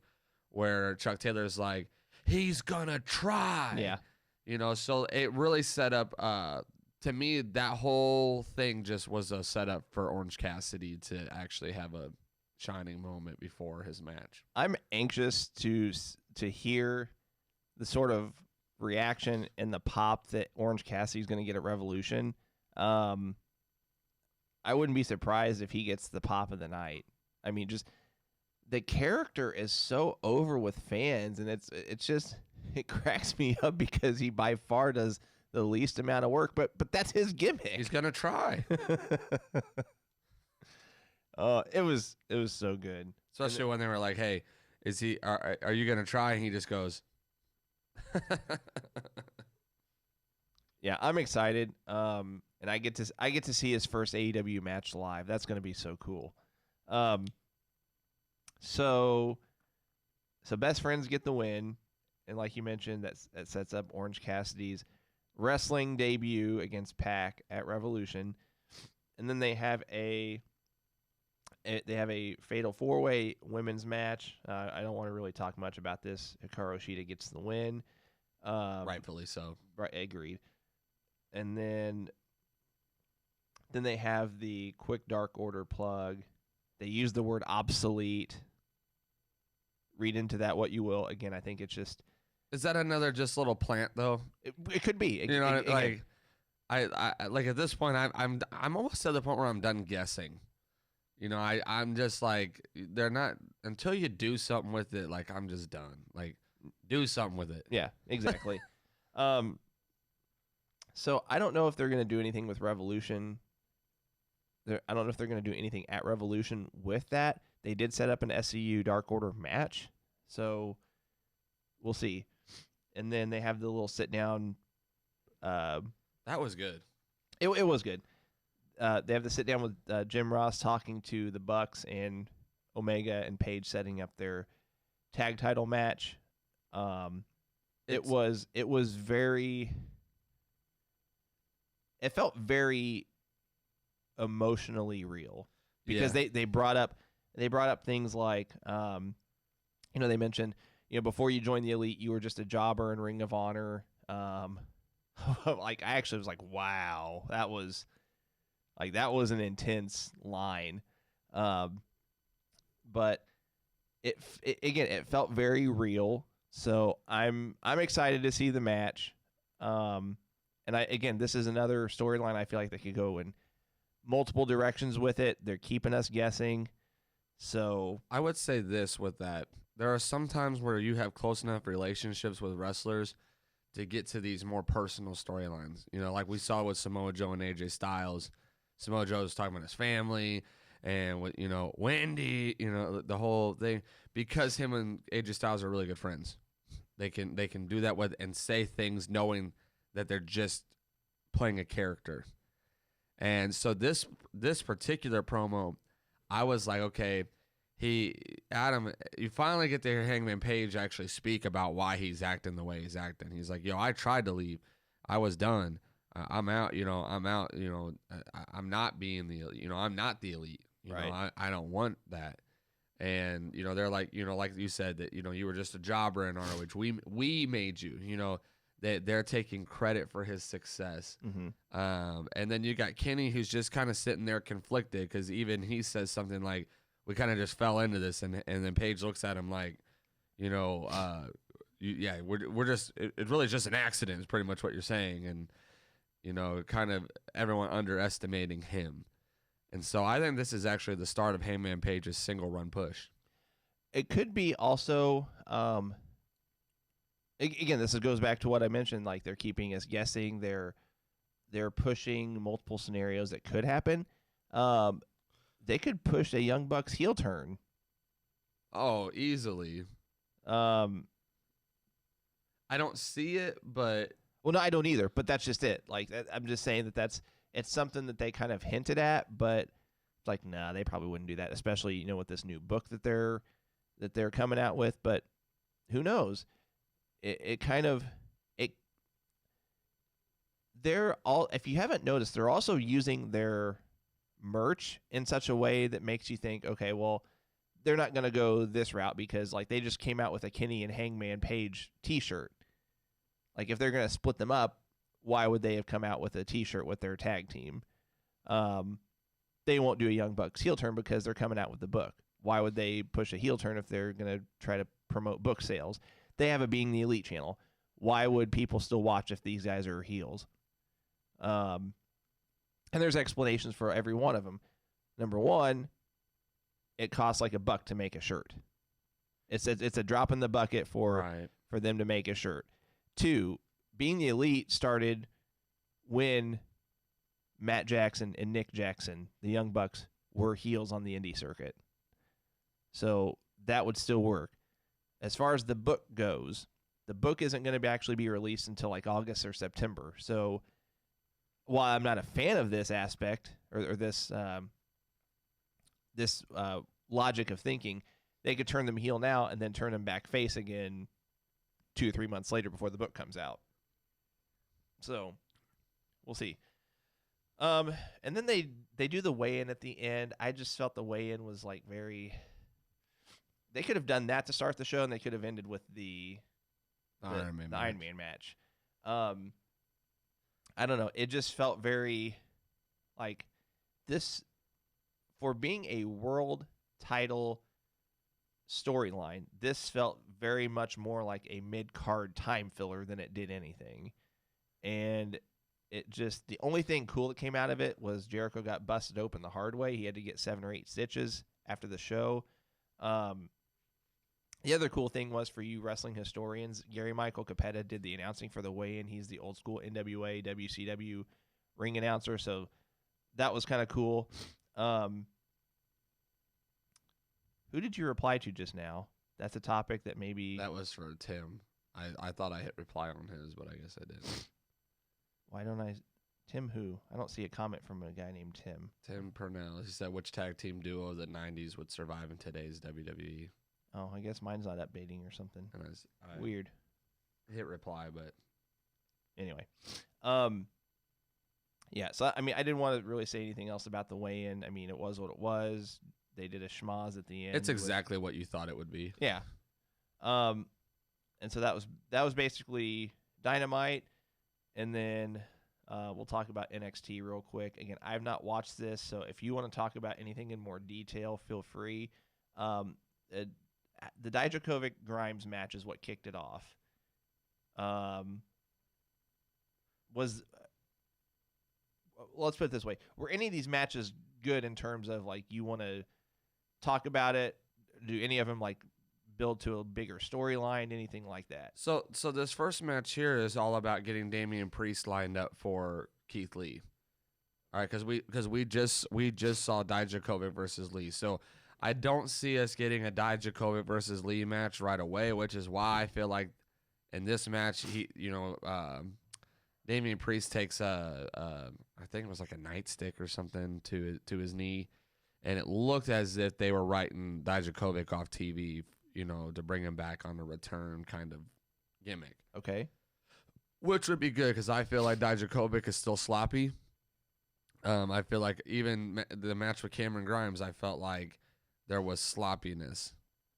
where Chuck Taylor's like, he's gonna try. Yeah. You know, so it really set up, to me, that whole thing just was a setup for Orange Cassidy to actually have a shining moment before his match. I'm anxious to hear the sort of reaction and the pop that Orange Cassidy's going to get at Revolution. I wouldn't be surprised if he gets the pop of the night. I mean, just the character is so over with fans, and it's just it cracks me up because he by far does the least amount of work, but that's his gimmick. He's gonna try, it was so good, especially when they were like, "Hey, is he? Are you gonna try?" And he just goes, Yeah, I'm excited. And I get to see his first AEW match live. That's going to be so cool. So best friends get the win, and like you mentioned, that sets up Orange Cassidy's wrestling debut against Pac at Revolution, and then they have a fatal 4-way women's match. I don't want to really talk much about this. Hikaru Shida gets the win. rightfully so. Right, agreed. And then they have the quick Dark Order plug. They use the word obsolete. Read into that what you will. Again, I think it's just Is that another just little plant though? it could be. You know, like I like at this point I'm almost at the point where I'm done guessing. You know, I'm just like they're not until you do something with it. Like I'm just done. Like do something with it. Yeah, exactly. So I don't know if they're going to do anything with Revolution. I don't know if they're going to do anything at Revolution with that. They did set up an SCU Dark Order match, so we'll see. And then they have the little sit down. That was good. It was good. They have the sit down with Jim Ross talking to the Bucks and Omega and Page setting up their tag title match. It was very. It felt very emotionally real because they brought up things like they mentioned before you joined the Elite you were just a jobber in Ring of Honor. Like I actually was like, wow, that was an intense line. But it felt very real. So I'm excited to see the match. And this is another storyline I feel like they could go in multiple directions with it. They're keeping us guessing. So I would say this with that. There are some times where you have close enough relationships with wrestlers to get to these more personal storylines. You know, like we saw with Samoa Joe and AJ Styles. Samoa Joe was talking about his family and with, Wendy, the whole thing, because him and AJ Styles are really good friends. They can do that with and say things knowing that they're just playing a character. And so this particular promo, I was like, okay, Adam, you finally get to hear Hangman Page actually speak about why he's acting the way he's acting. He's like, I tried to leave. I was done. I'm out, I'm out, I'm not being the, I'm not the Elite. Right. I don't want that. And, they're like, like you said that, you were just a jobber in ROH. We made you, they're taking credit for his success. Mm-hmm. And then you got Kenny, who's just kind of sitting there conflicted because even he says something like, we kind of just fell into this. And then Paige looks at him like, we're just, it's really just an accident is pretty much what you're saying. And, kind of everyone underestimating him. And so I think this is actually the start of Hangman Page's single run push. It could be also, again, this goes back to what I mentioned. Like they're keeping us guessing. They're pushing multiple scenarios that could happen. they could push a Young Bucks heel turn. Oh, easily. Um, I don't see it, but well, no, I don't either. But that's just it. Like I'm just saying it's something that they kind of hinted at, but like, nah, they probably wouldn't do that, especially with this new book that they're coming out with. But who knows? It kind of it. They're all. If you haven't noticed, they're also using their merch in such a way that makes you think, okay, well, they're not going to go this route because like they just came out with a Kenny and Hangman Page T-shirt. Like if they're going to split them up, why would they have come out with a T-shirt with their tag team? They won't do a Young Bucks heel turn because they're coming out with the book. Why would they push a heel turn if they're going to try to promote book sales? They have a Being the Elite channel. Why would people still watch if these guys are heels? And there's explanations for every one of them. Number one, it costs like $1 to make a shirt. It's a drop in the bucket for them to make a shirt. 2, Being the Elite started when Matt Jackson and Nick Jackson, the Young Bucks, were heels on the indie circuit. So that would still work. As far as the book goes, the book isn't going to actually be released until like August or September. So while I'm not a fan of this aspect or this logic of thinking, they could turn them heel now and then turn them back face again 2 or 3 months later before the book comes out. So we'll see. And then they do the weigh-in at the end. I just felt the weigh-in was like very. They could have done that to start the show, and they could have ended with the Iron Man match. I don't know. It just felt very like this for being a world title storyline. This felt very much more like a mid-card time filler than it did anything. And it just, the only thing cool that came out of it was Jericho got busted open the hard way. He had to get 7 or 8 stitches after the show. The other cool thing was, for you wrestling historians, Gary Michael Capetta did the announcing for the weigh-in. He's the old school NWA, WCW ring announcer, so that was kind of cool. Who did you reply to just now? That's a topic that maybe... That was for Tim. I thought I hit reply on his, but I guess I didn't. Why don't I... Tim who? I don't see a comment from a guy named Tim. Tim Purnell. He said, which tag team duo of the 90s would survive in today's WWE? Oh, I guess mine's not updating or something. And I Weird. Hit reply, but... Anyway. Yeah, so, I mean, I didn't want to really say anything else about the weigh-in. I mean, it was what it was. They did a schmoz at the end. It's exactly what you thought it would be. Yeah. And so that was basically Dynamite. And then we'll talk about NXT real quick. Again, I've not watched this, so if you want to talk about anything in more detail, feel free. The Dijakovic Grimes match is what kicked it off. Let's put it this way. Were any of these matches good in terms of, like, you want to talk about it? Do any of them, like, build to a bigger storyline, anything like that? So this first match here is all about getting Damian Priest lined up for Keith Lee. All right, because we just saw Dijakovic versus Lee. So I don't see us getting a Dijakovic versus Lee match right away, which is why I feel like in this match Damian Priest takes I think it was like a nightstick or something to his knee, and it looked as if they were writing Dijakovic off TV, to bring him back on a return kind of gimmick. Okay. Which would be good because I feel like Dijakovic is still sloppy. I feel like even the match with Cameron Grimes, I felt like there was sloppiness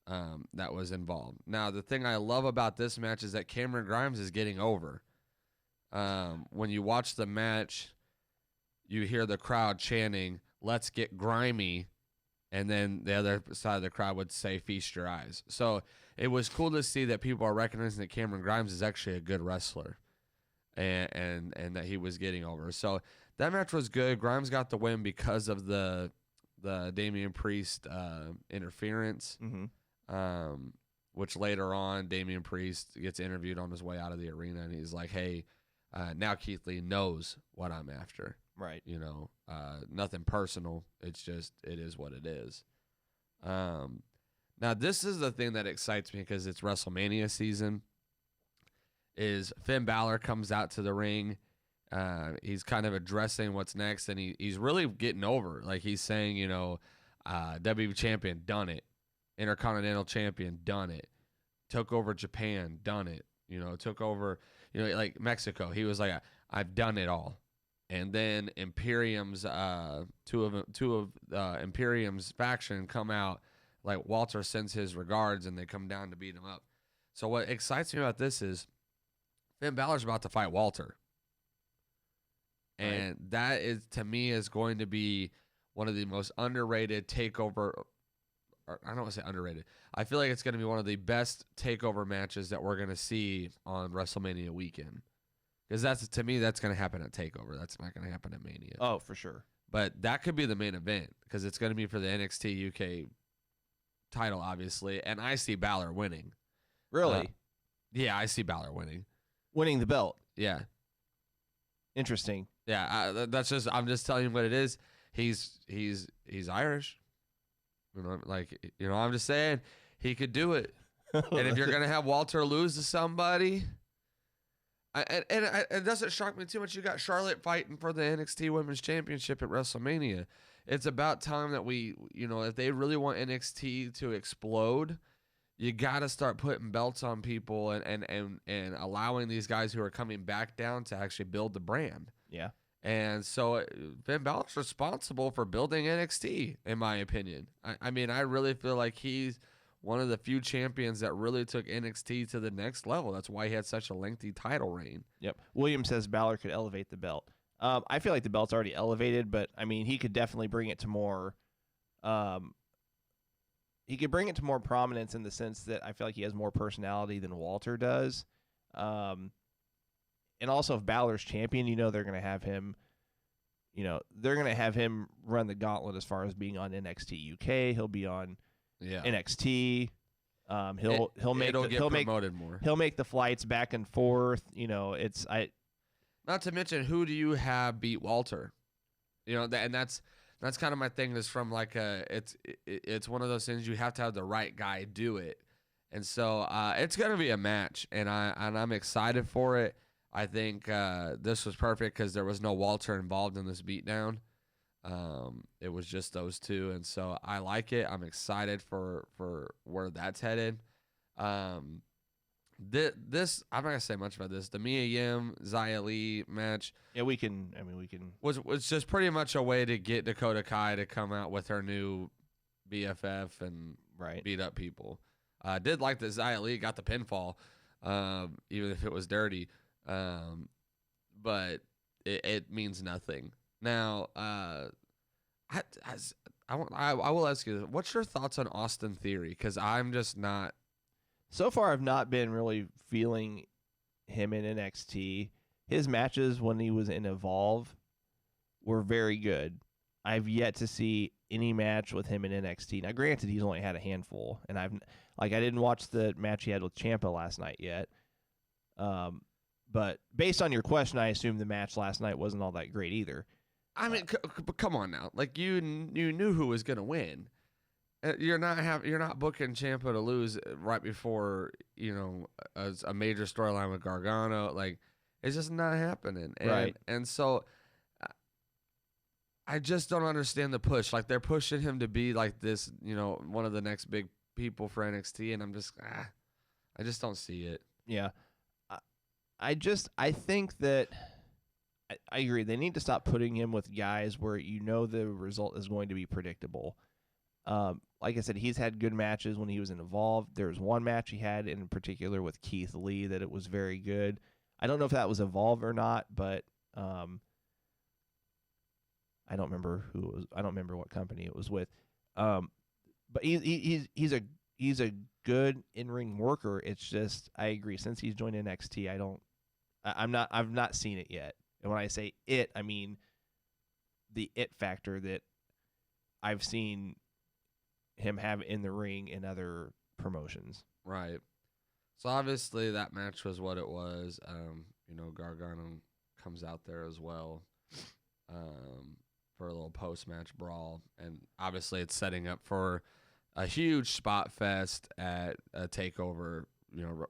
that was involved. Now, the thing I love about this match is that Cameron Grimes is getting over. When you watch the match, you hear the crowd chanting, "Let's get grimy," and then the other side of the crowd would say, "Feast your eyes." So it was cool to see that people are recognizing that Cameron Grimes is actually a good wrestler, and that he was getting over. So that match was good. Grimes got the win because of the Damian Priest interference, which later on Damian Priest gets interviewed on his way out of the arena, and he's like, "Hey, now Keith Lee knows what I'm after." Right. Nothing personal. It's just it is what it is. Now this is the thing that excites me because it's WrestleMania season. Is Finn Balor comes out to the ring. He's kind of addressing what's next, and he's really getting over. Like he's saying, WWE champion, done it. Intercontinental champion, done it. Took over Japan, done it. Took over, like Mexico. He was like, I've done it all. And then Imperium's two of Imperium's faction come out. Like Walter sends his regards, and they come down to beat him up. So what excites me about this is Finn Balor's about to fight Walter. And that is, to me, is going to be one of the most underrated takeover. Or I don't want to say underrated. I feel like it's going to be one of the best takeover matches that we're going to see on WrestleMania weekend. Because to me, that's going to happen at Takeover. That's not going to happen at Mania. Oh, for sure. But that could be the main event because it's going to be for the NXT UK title, obviously. And I see Balor winning. Really? Yeah, I see Balor winning. Winning the belt. Yeah. Interesting. Yeah, I'm just telling you what it is. He's Irish. I'm just saying he could do it. And if you're gonna have Walter lose to somebody, it doesn't shock me too much. You got Charlotte fighting for the NXT Women's Championship at WrestleMania. It's about time that we, if they really want NXT to explode, you got to start putting belts on people and allowing these guys who are coming back down to actually build the brand. Yeah. And so Finn Balor's responsible for building NXT, in my opinion. I mean, I really feel like he's one of the few champions that really took NXT to the next level. That's why he had such a lengthy title reign. Yep. William says Balor could elevate the belt. I feel like the belt's already elevated, but I mean, he could definitely bring it to more. He could bring it to more prominence in the sense that I feel like he has more personality than Walter does. And also, if Balor's champion, they're going to have him. They're going to have him run the gauntlet as far as being on NXT UK. He'll be on NXT. He'll make promoted more. He'll make the flights back and forth. Not to mention, who do you have beat Walter? And that's kind of my thing. Is from like it's one of those things you have to have the right guy do it, and so it's gonna be a match, and I'm excited for it. I think this was perfect because there was no Walter involved in this beatdown. It was just those two, and so I like it. I'm excited for where that's headed. This I'm not gonna say much about this. The Mia Yim Xia Li match. Yeah, we can was just pretty much a way to get Dakota Kai to come out with her new BFF and beat up people. I did like that Xia Li got the pinfall, even if it was dirty. But it means nothing. Now, I will ask you, what's your thoughts on Austin Theory? Because I'm just not. So far, I've not been really feeling him in NXT. His matches when he was in Evolve were very good. I've yet to see any match with him in NXT. Now, granted, he's only had a handful, and I didn't watch the match he had with Ciampa last night yet. But based on your question, I assume the match last night wasn't all that great either. I mean, come on now. Like you knew who was going to win. You're not booking Ciampa to lose right before a major storyline with Gargano. Like it's just not happening. And so I just don't understand the push. Like they're pushing him to be like this, one of the next big people for NXT, and I'm just I just don't see it. Yeah. I think that I agree. They need to stop putting him with guys where the result is going to be predictable. Like I said, he's had good matches when he was in Evolve. There was one match he had in particular with Keith Lee that it was very good. I don't know if that was Evolve or not, but I don't remember who it was. I don't remember what company it was with. But he's a good in-ring worker. It's just I agree. Since he's joined NXT, I've not seen it yet. And when I say it, I mean the it factor that I've seen him have in the ring in other promotions. Right. So obviously that match was what it was. Gargano comes out there as well. for a little post-match brawl. And obviously it's setting up for a huge spot fest at a TakeOver,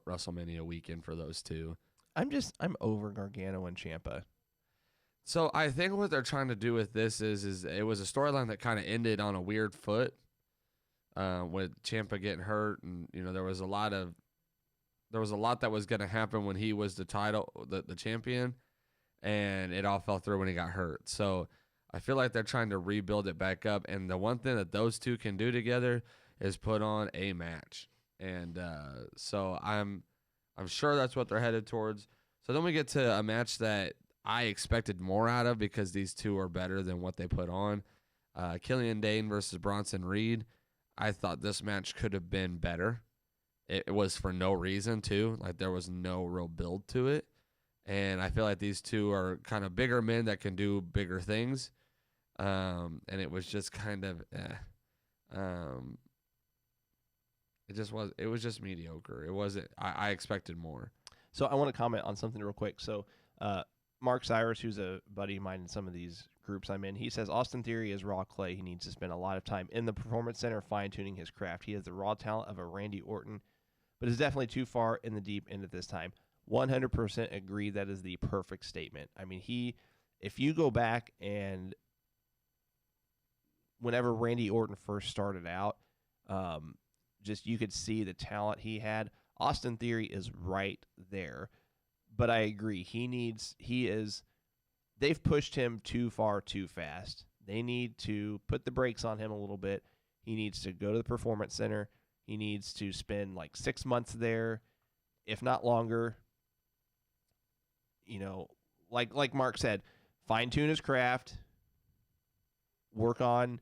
WrestleMania weekend for those two. I'm over Gargano and Ciampa. So I think what they're trying to do with this is it was a storyline that kind of ended on a weird foot, with Ciampa getting hurt, and there was a lot that was going to happen when he was the champion, and it all fell through when he got hurt. So I feel like they're trying to rebuild it back up, and the one thing that those two can do together is put on a match, and so I'm sure that's what they're headed towards. So then we get to a match that I expected more out of because these two are better than what they put on. Killian Dane versus Bronson Reed. I thought this match could have been better. It was for no reason, too. Like, there was no real build to it. And I feel like these two are kind of bigger men that can do bigger things. And it was just kind of, it was just mediocre. It wasn't, I expected more. So I want to comment on something real quick. So, Mark Cyrus, who's a buddy of mine in some of these groups I'm in, he says Austin Theory is raw clay. He needs to spend a lot of time in the Performance Center fine-tuning his craft. He has the raw talent of a Randy Orton, but is definitely too far in the deep end at this time. 100% agree. That is the perfect statement. I mean, if you go back and whenever Randy Orton first started out, just you could see the talent he had. Austin Theory is right there. But I agree. They've pushed him too far too fast. They need to put the brakes on him a little bit. He needs to go to the Performance Center. He needs to spend like 6 months there, if not longer. Like Mark said, fine-tune his craft, work on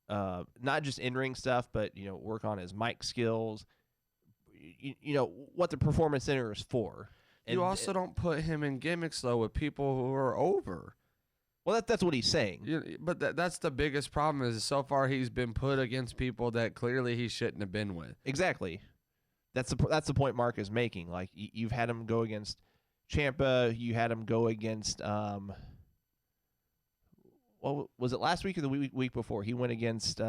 not just in-ring stuff, but, work on his mic skills, what the Performance Center is for. You also don't put him in gimmicks, though, with people who are over. Well, that's what he's saying. But that's the biggest problem is so far he's been put against people that clearly he shouldn't have been with. Exactly. That's the point Mark is making. Like, you've had him go against Ciampa. You had him go against what was it, last week or the week before? He went against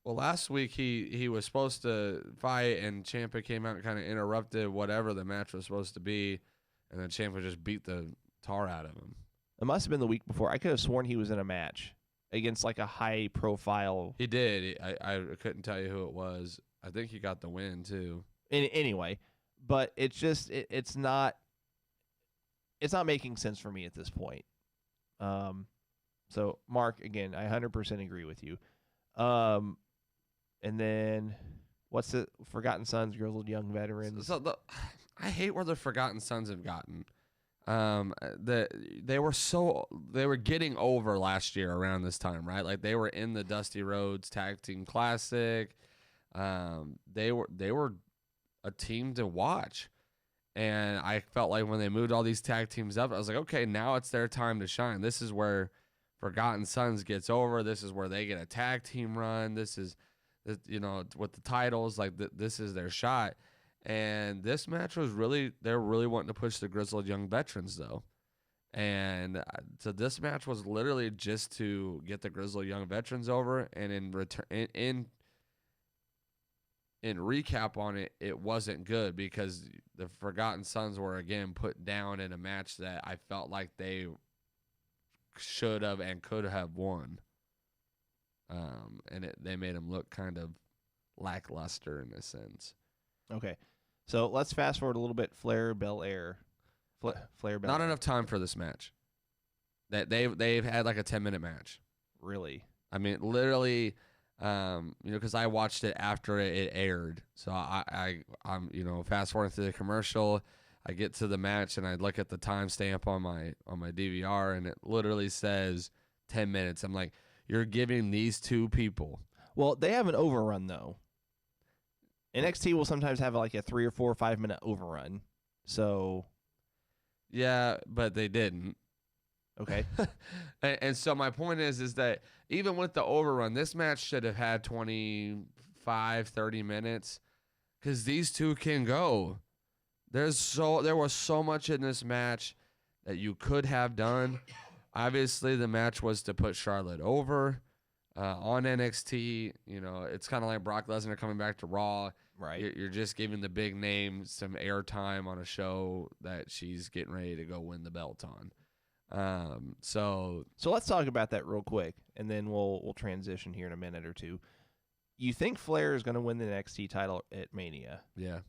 Well, last week he was supposed to fight, and Ciampa came out and kind of interrupted whatever the match was supposed to be, and then Ciampa just beat the tar out of him. It must have been the week before. I could have sworn he was in a match against like a high-profile. He did. I couldn't tell you who it was. I think he got the win too. Anyway, but it's just it's not making sense for me at this point. So Mark, again, I 100% agree with you. And then, what's the Forgotten Sons, Grizzled Young Veterans? I hate where the Forgotten Sons have gotten. They were getting over last year around this time, right? Like they were in the Dusty Rhodes Tag Team Classic. They were a team to watch, and I felt like when they moved all these tag teams up, I was like, okay, now it's their time to shine. This is where Forgotten Sons gets over. This is where they get a tag team run. This is, with the titles, like this is their shot. And this match was they're really wanting to push the Grizzled Young Veterans though. And so this match was literally just to get the Grizzled Young Veterans over. And in return, in recap on it, it wasn't good because the Forgotten Sons were again put down in a match that I felt like they should have and could have won. And they made them look kind of lackluster in a sense. Okay, so let's fast forward a little bit. Flair, Belair. Flair, Belair. Not enough time for this match. That they've had like a 10-minute match. Really? I mean, literally, because I watched it after it aired. So I'm fast forwarding through the commercial. I get to the match and I look at the timestamp on my DVR and it literally says 10 minutes. I'm like, you're giving these two people. Well, they have an overrun though. NXT will sometimes have like a 3 or 4 or 5 minute overrun. So, yeah, but they didn't. Okay. and so my point is that even with the overrun, this match should have had 25, 30 minutes because these two can go. There was so much in this match that you could have done. Obviously, the match was to put Charlotte over on NXT. You know, it's kind of like Brock Lesnar coming back to Raw. Right. You're just giving the big name some airtime on a show that she's getting ready to go win the belt on. So let's talk about that real quick, and then we'll transition here in a minute or two. You think Flair is going to win the NXT title at Mania? yeah.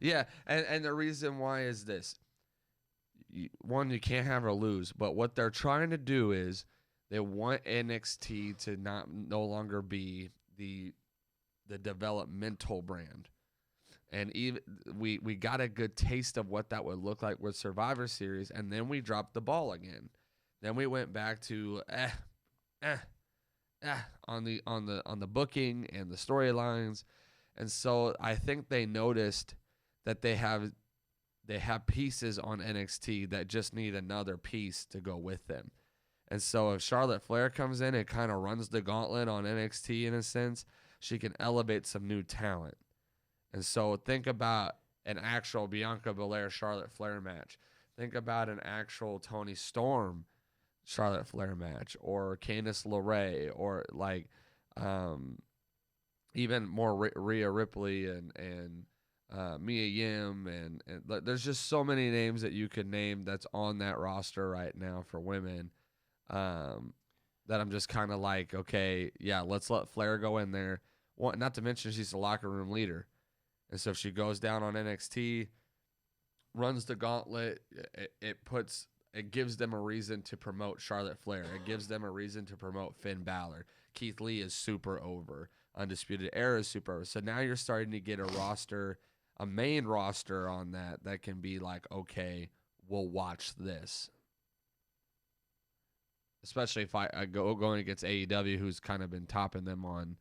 Yeah, and the reason why is this. One, you can't have her lose, but what they're trying to do is they want NXT to no longer be the developmental brand. And even we got a good taste of what that would look like with Survivor Series, and then we dropped the ball again. Then we went back to on the booking and the storylines. And so I think they noticed that they have pieces on NXT that just need another piece to go with them. And so if Charlotte Flair comes in and kind of runs the gauntlet on NXT in a sense, she can elevate some new talent. And so think about an actual Bianca Belair Charlotte Flair match. Think about an actual Toni Storm Charlotte Flair match, or Candice LeRae, or like even more Rhea Ripley and Mia Yim, and there's just so many names that you could name that's on that roster right now for women, that I'm just kind of like, okay, yeah, let's let Flair go in there. Not to mention she's the locker room leader, and so if she goes down on NXT, runs the gauntlet, it gives them a reason to promote Charlotte Flair. It gives them a reason to promote Finn Balor. Keith Lee is super over. Undisputed Era is super over. So now you're starting to get a main roster on that can be like, okay, we'll watch this. Especially if I go going against AEW, who's kind of been topping them on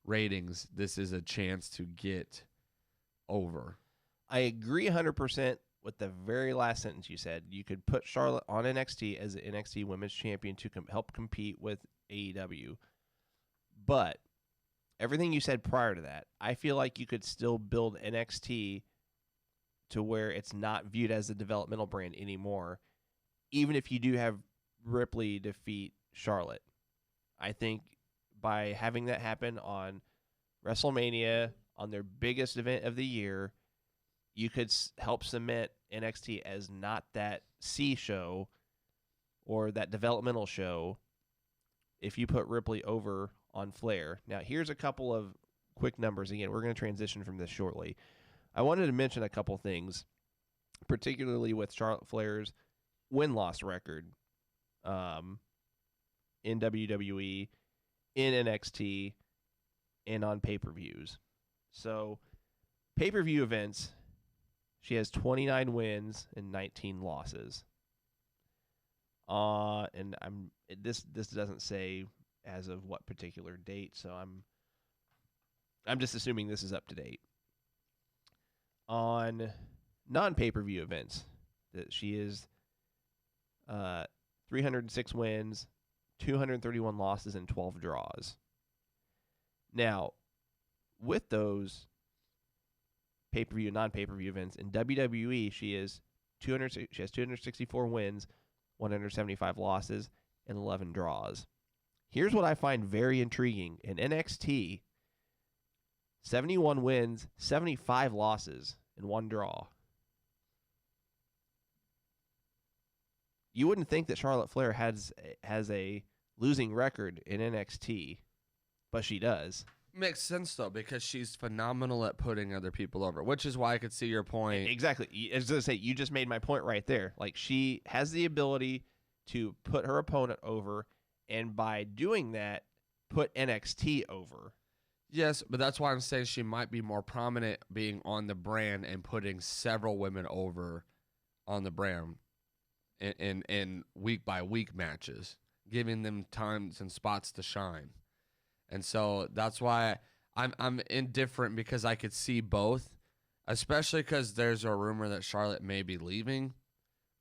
ratings. This is a chance to get over. I agree 100% with the very last sentence you said. You could put Charlotte on NXT as the NXT Women's Champion to help compete with AEW. But everything you said prior to that, I feel like you could still build NXT to where it's not viewed as a developmental brand anymore, even if you do have Ripley defeat Charlotte. I think by having that happen on WrestleMania, on their biggest event of the year, you could help cement NXT as not that C show or that developmental show if you put Ripley over on Flair. Now, here's a couple of quick numbers. Again, we're going to transition from this shortly. I wanted to mention a couple things, particularly with Charlotte Flair's win-loss record in WWE, in NXT, and on pay-per-views. So, pay-per-view events, she has 29 wins and 19 losses. And this doesn't say as of what particular date, so I'm just assuming this is up to date. On non-pay-per-view events, that she is 306 wins, 231 losses, and 12 draws. Now, with those pay-per-view, non-pay-per-view events in WWE, she has 264 wins, 175 losses, and 11 draws. Here's what I find very intriguing. In NXT, 71 wins, 75 losses, and 1 draw. You wouldn't think that Charlotte Flair has a losing record in NXT, but she does. Makes sense, though, because she's phenomenal at putting other people over, which is why I could see your point. Exactly. As I say, you just made my point right there. Like, she has the ability to put her opponent over, and by doing that, put NXT over. Yes, but that's why I'm saying she might be more prominent being on the brand and putting several women over on the brand in week-by-week matches, giving them times and spots to shine. And so that's why I'm indifferent, because I could see both, especially because there's a rumor that Charlotte may be leaving.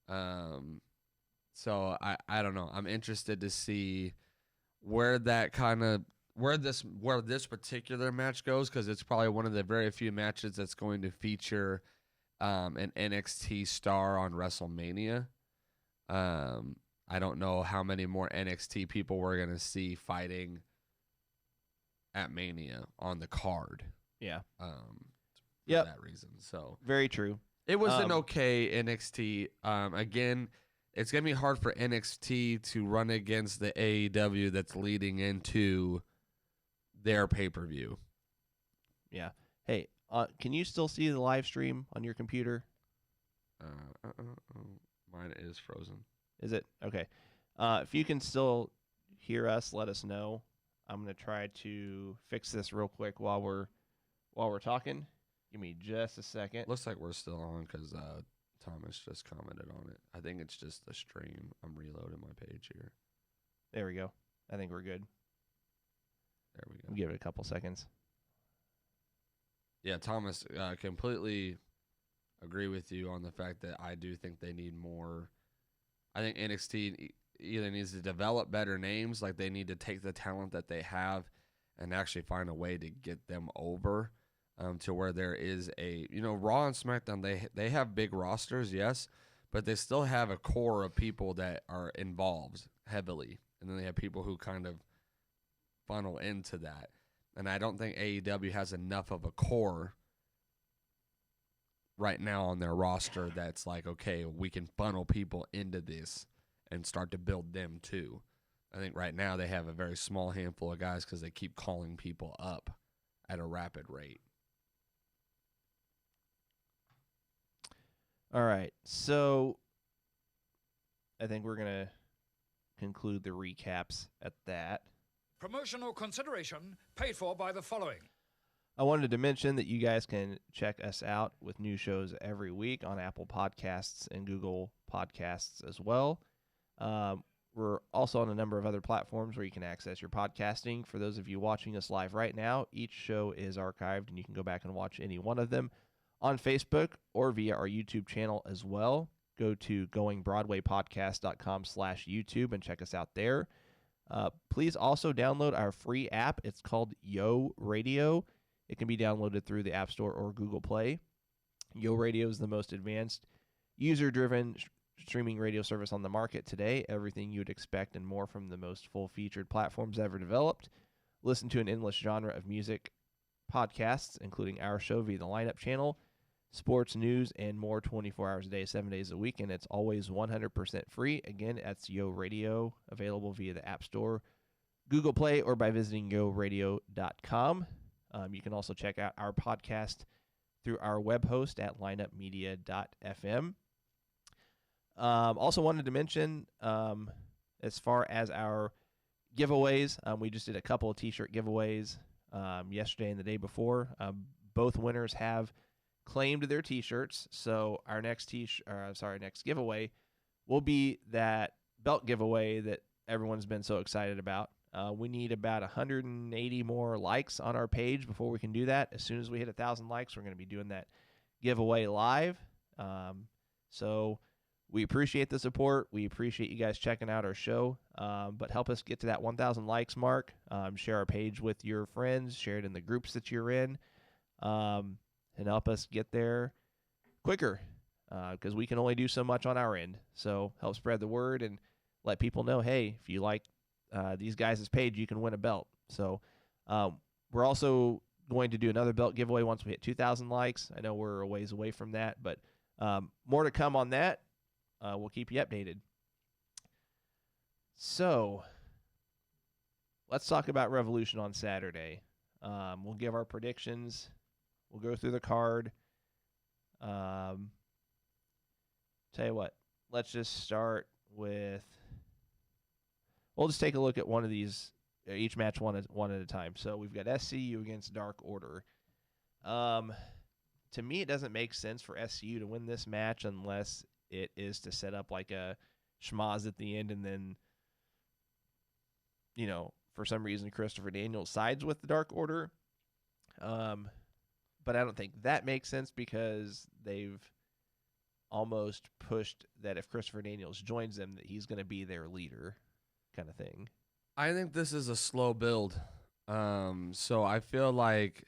So I don't know. I'm interested to see where this particular match goes, because it's probably one of the very few matches that's going to feature an NXT star on WrestleMania. I don't know how many more NXT people we're going to see fighting at Mania on the card. Yeah. For Yep. that reason. So Very true. it was an okay NXT. Again, it's going to be hard for NXT to run against the AEW that's leading into their pay-per-view. Yeah. Hey, can you still see the live stream on your computer? Mine is frozen. Is it? Okay. If you can still hear us, let us know. I'm going to try to fix this real quick while we're talking. Give me just a second. Looks like we're still on because Thomas just commented on it. I think it's just the stream. I'm reloading my page here. There we go. I think we're good. There we go. We'll give it a couple seconds. Yeah, Thomas, completely agree with you on the fact that I do think they need more. I think NXT either needs to develop better names, like they need to take the talent that they have and actually find a way to get them over to where there is a, Raw and SmackDown, they have big rosters, yes, but they still have a core of people that are involved heavily. And then they have people who kind of funnel into that. And I don't think AEW has enough of a core right now on their roster that's like, okay, we can funnel people into this and start to build them too. I think right now they have a very small handful of guys because they keep calling people up at a rapid rate. All right. So I think we're going to conclude the recaps at that. Promotional consideration paid for by the following. I wanted to mention that you guys can check us out with new shows every week on Apple Podcasts and Google Podcasts as well. We're also on a number of other platforms where you can access your podcasting. For those of you watching us live right now, each show is archived and you can go back and watch any one of them on Facebook or via our YouTube channel as well. Go to goingbroadwaypodcast.com/YouTube and check us out there. Please also download our free app. It's called Yo Radio. It can be downloaded through the App Store or Google Play. Yo Radio is the most advanced, user-driven streaming radio service on the market today. Everything you'd expect and more from the most full-featured platforms ever developed. Listen to an endless genre of music podcasts, including our show via the Lineup channel, sports, news, and more 24 hours a day, 7 days a week, and it's always 100% free. Again, that's Yo Radio, available via the App Store, Google Play, or by visiting yoradio.com. You can also check out our podcast through our web host at lineupmedia.fm. Also wanted to mention, as far as our giveaways, we just did a couple of T-shirt giveaways yesterday and the day before. Both winners have claimed their T-shirts, so our next next giveaway will be that belt giveaway that everyone's been so excited about. We need about 180 more likes on our page before we can do that. As soon as we hit 1,000 likes, we're going to be doing that giveaway live. So we appreciate the support. We appreciate you guys checking out our show. But help us get to that 1,000 likes mark. Share our page with your friends. Share it in the groups that you're in. And help us get there quicker because we can only do so much on our end. So help spread the word and let people know, hey, if you like these guys' page, you can win a belt. So we're also going to do another belt giveaway once we hit 2,000 likes. I know we're a ways away from that, but more to come on that. We'll keep you updated. So let's talk about Revolution on Saturday. We'll give our predictions. We'll go through the card. Tell you what, let's just start with. We'll just take a look at one of these, each match one at a time. So we've got SCU against Dark Order. To me, it doesn't make sense for SCU to win this match unless it is to set up like a schmaz at the end and then, for some reason Christopher Daniels sides with the Dark Order. But I don't think that makes sense because they've almost pushed that if Christopher Daniels joins them, that he's going to be their leader kind of thing. I think this is a slow build. So I feel like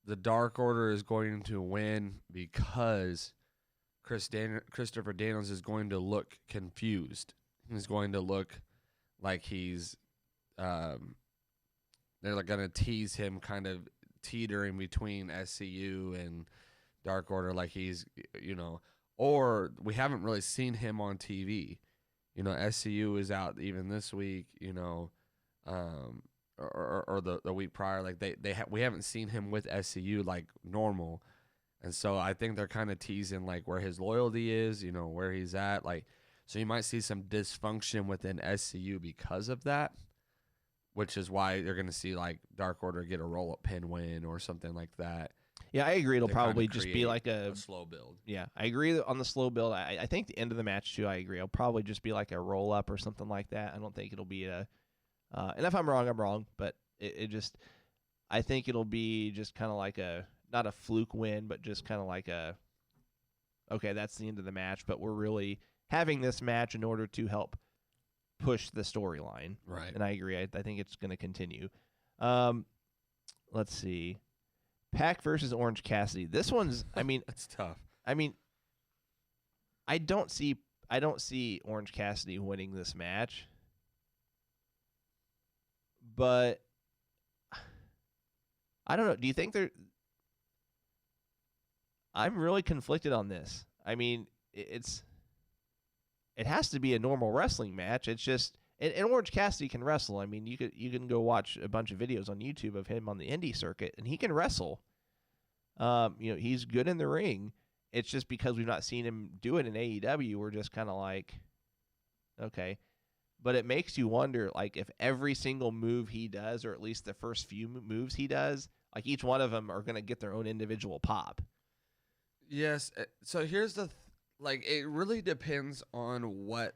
the Dark Order is going to win because Christopher Daniels is going to look confused. He's going to look like he's they're like going to tease him, kind of teetering between SCU and Dark Order, like he's, or we haven't really seen him on TV. SCU is out even this week, or the week prior. Like we haven't seen him with SCU like normal, and so I think they're kind of teasing like where his loyalty is, where he's at. Like, so you might see some dysfunction within SCU because of that, which is why you're going to see like Dark Order get a roll-up pin win or something like that. Yeah, I agree. It'll to probably kinda just be create like a slow build. Yeah, I agree on the slow build. I think the end of the match too. I agree. It'll probably just be like a roll up or something like that. I don't think it'll be a. And if I'm wrong, I'm wrong. But it just, I think it'll be just kind of like a not a fluke win, but just kind of like a. Okay, that's the end of the match. But we're really having this match in order to help push the storyline. Right. And I agree. I think it's going to continue. Let's see. Pac versus Orange Cassidy. This one's, I mean, that's tough. I mean, I don't see Orange Cassidy winning this match. But I don't know. Do you think I'm really conflicted on this. I mean, it has to be a normal wrestling match. It's just and Orange Cassidy can wrestle. I mean, you can go watch a bunch of videos on YouTube of him on the indie circuit, and he can wrestle. He's good in the ring. It's just because we've not seen him do it in AEW, we're just kind of like, okay. But it makes you wonder, like, if every single move he does, or at least the first few moves he does, like each one of them are going to get their own individual pop. Yes. So here's it really depends on what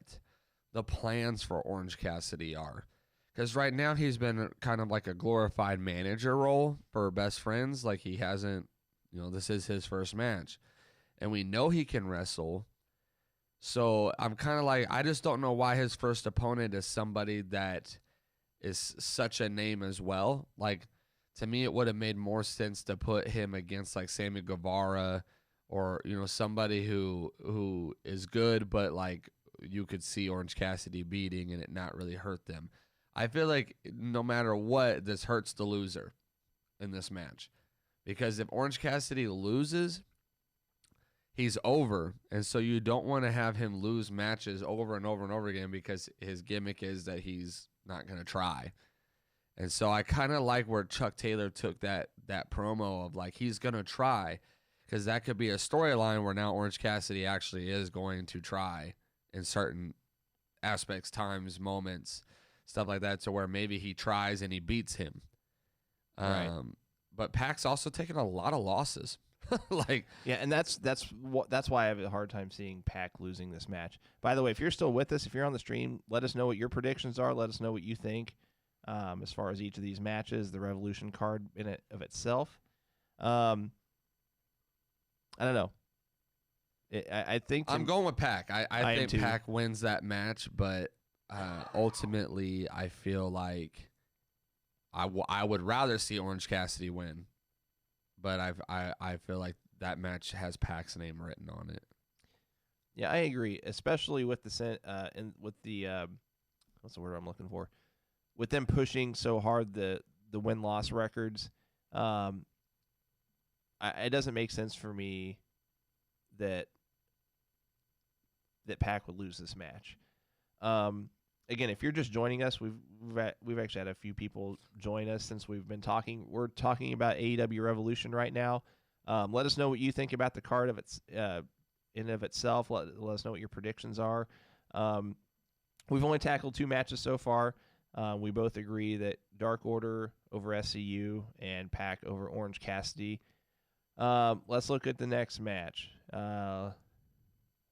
the plans for Orange Cassidy are. Because right now he's been kind of like a glorified manager role for Best Friends. Like he hasn't, this is his first match. And we know he can wrestle. So I'm kind of like, I just don't know why his first opponent is somebody that is such a name as well. Like, to me, it would have made more sense to put him against like Sammy Guevara or, somebody who is good, but like you could see Orange Cassidy beating and it not really hurt them. I feel like no matter what, this hurts the loser in this match. Because if Orange Cassidy loses, he's over. And so you don't want to have him lose matches over and over and over again because his gimmick is that he's not going to try. And so I kind of like where Chuck Taylor took that promo of like he's going to try, because that could be a storyline where now Orange Cassidy actually is going to try in certain aspects, times, moments, stuff like that, to where maybe he tries and he beats him. Right. But Pac's also taken a lot of losses. And that's why I have a hard time seeing Pac losing this match. By the way, if you're still with us, if you're on the stream, let us know what your predictions are. Let us know what you think as far as each of these matches, the Revolution card in it of itself. I don't know. I think I'm going with Pac. I think too. Pac wins that match, but ultimately I feel like I would rather see Orange Cassidy win. But I feel like that match has Pac's name written on it. Yeah, I agree, especially with the what's the word I'm looking for? With them pushing so hard the win-loss records, it doesn't make sense for me that Pac would lose this match. Again, if you're just joining us, we've actually had a few people join us since we've been talking. We're talking about AEW Revolution right now. Let us know what you think about the card of its in of itself. Let us know what your predictions are. We've only tackled 2 matches so far. We both agree that Dark Order over SCU and Pac over Orange Cassidy. Let's look at the next match. And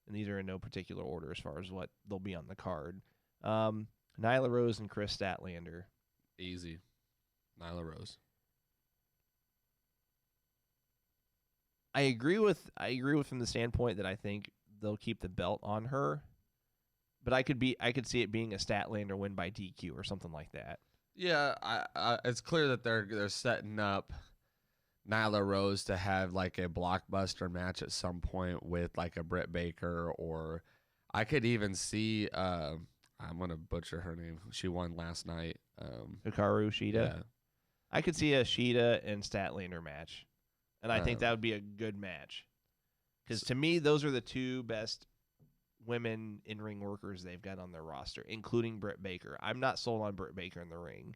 these are in no particular order as far as what they'll be on the card. Nyla Rose and Chris Statlander. Easy. Nyla Rose. I agree with from the standpoint that I think they'll keep the belt on her, but I could see it being a Statlander win by DQ or something like that. Yeah, it's clear that they're setting up Nyla Rose to have like a blockbuster match at some point with like a Britt Baker, or I could even see I'm gonna butcher her name. She won last night. Hikaru Shida. Yeah. I could see a Shida and Statlander match, and I think that Um, would be a good match. Because to me, those are the two best women in-ring workers they've got on their roster, including Britt Baker. I'm not sold on Britt Baker in the ring.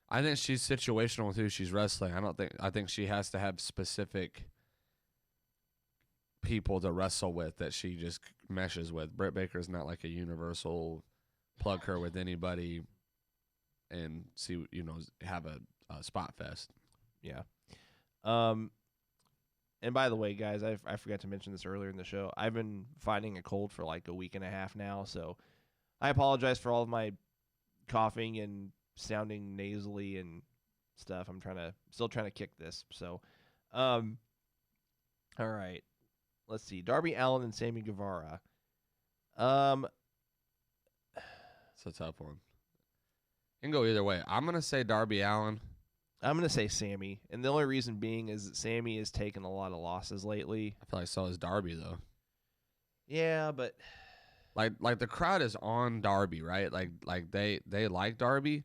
I think she's situational with who she's wrestling. I think she has to have specific people to wrestle with that she just meshes with. Britt Baker is not like a universal plug her with anybody and see, have a spot fest. Yeah. And by the way, guys, I forgot to mention this earlier in the show. I've been fighting a cold for like a week and a half now, so I apologize for all of my coughing and sounding nasally and stuff. I'm still trying to kick this. So, all right. Let's see. Darby Allin and Sammy Guevara. It's a tough one. It can go either way. I'm gonna say Darby Allin. I'm going to say Sammy, and the only reason being is that Sammy has taken a lot of losses lately. I feel like so is Darby though. Yeah, but Like the crowd is on Darby, right? Like they like Darby,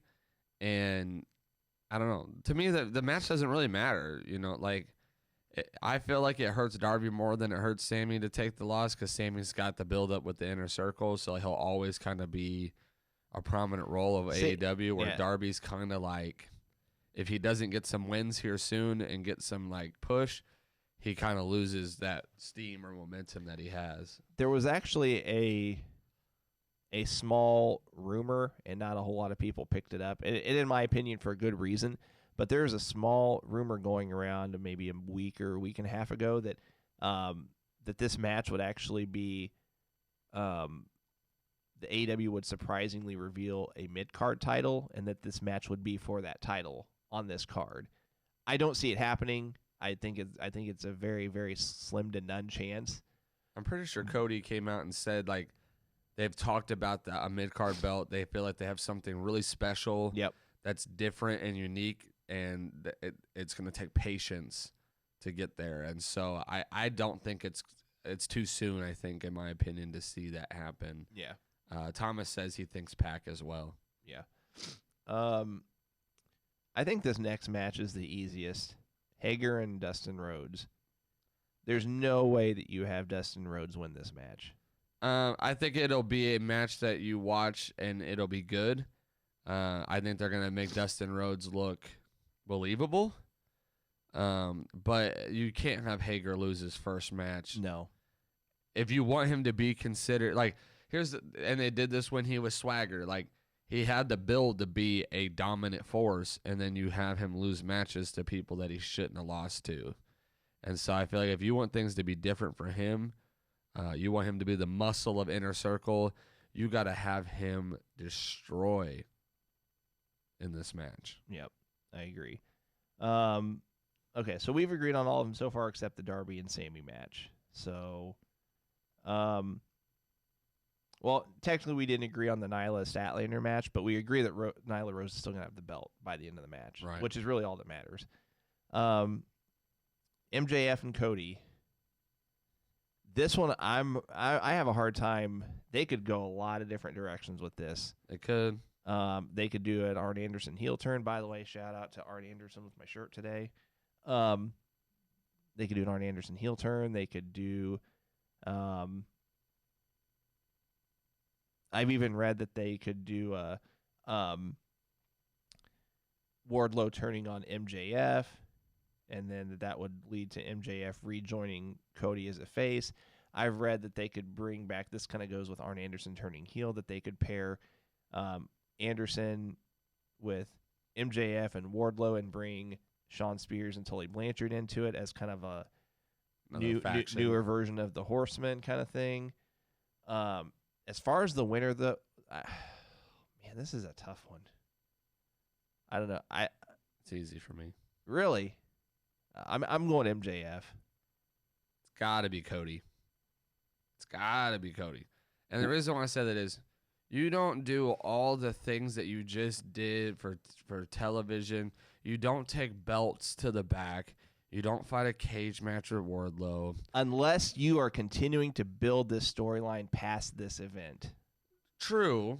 and I don't know. To me, the match doesn't really matter. I feel like it hurts Darby more than it hurts Sammy to take the loss because Sammy's got the build up with the inner circle, so he'll always kind of be a prominent role of AEW. Where yeah. Darby's kind of like, if he doesn't get some wins here soon and get some like push, he kind of loses that steam or momentum that he has. there was actually a small rumor, and not a whole lot of people picked it up, and in my opinion, for a good reason. But there's a small rumor going around maybe a week or a week and a half ago that that this match would actually be the AEW would surprisingly reveal a mid-card title, and that this match would be for that title on this card. I don't see it happening. I think it's a very, very slim to none chance. I'm pretty sure Cody came out and said like they've talked about a mid-card belt. They feel like they have something really special. Yep. That's different and unique, and it's going to take patience to get there. And so I don't think it's too soon, I think, in my opinion, to see that happen. Yeah. Thomas says he thinks Pac as well. Yeah. I think this next match is the easiest. Hager and Dustin Rhodes. There's no way that you have Dustin Rhodes win this match. I think it'll be a match that you watch and it'll be good. I think they're going to make Dustin Rhodes look believable. But you can't have Hager lose his first match. No. If you want him to be considered, and they did this when he was Swagger, like he had the build to be a dominant force, and then you have him lose matches to people that he shouldn't have lost to. And so I feel like if you want things to be different for him, you want him to be the muscle of Inner Circle, you got to have him destroy in this match. Yep. I agree. Okay, so we've agreed on all of them so far except the Darby and Sammy match. So, well, technically we didn't agree on the Nyla Statlander match, but we agree that Nyla Rose is still going to have the belt by the end of the match, Right. which is really all that matters. MJF and Cody. This one, I have a hard time. They could go a lot of different directions with this. It could. They could do an Arn Anderson heel turn. By the way, shout out to Arn Anderson with my shirt today. They could do an Arn Anderson heel turn. They could do. I've even read that they could do Wardlow turning on MJF, and then that would lead to MJF rejoining Cody as a face. I've read that they could bring back, this kind of goes with Arn Anderson turning heel, that they could pair Anderson with MJF and Wardlow and bring Sean Spears and Tully Blanchard into it as kind of a newer version of the Horsemen kind of thing. As far as the winner, man, this is a tough one. I don't know. It's easy for me. Really, I'm going MJF. It's got to be Cody. It's got to be Cody. And the reason why I said that is You don't do all the things that you just did for television. You don't take belts to the back. You don't fight a cage match with Wardlow. Unless you are continuing to build this storyline past this event. True.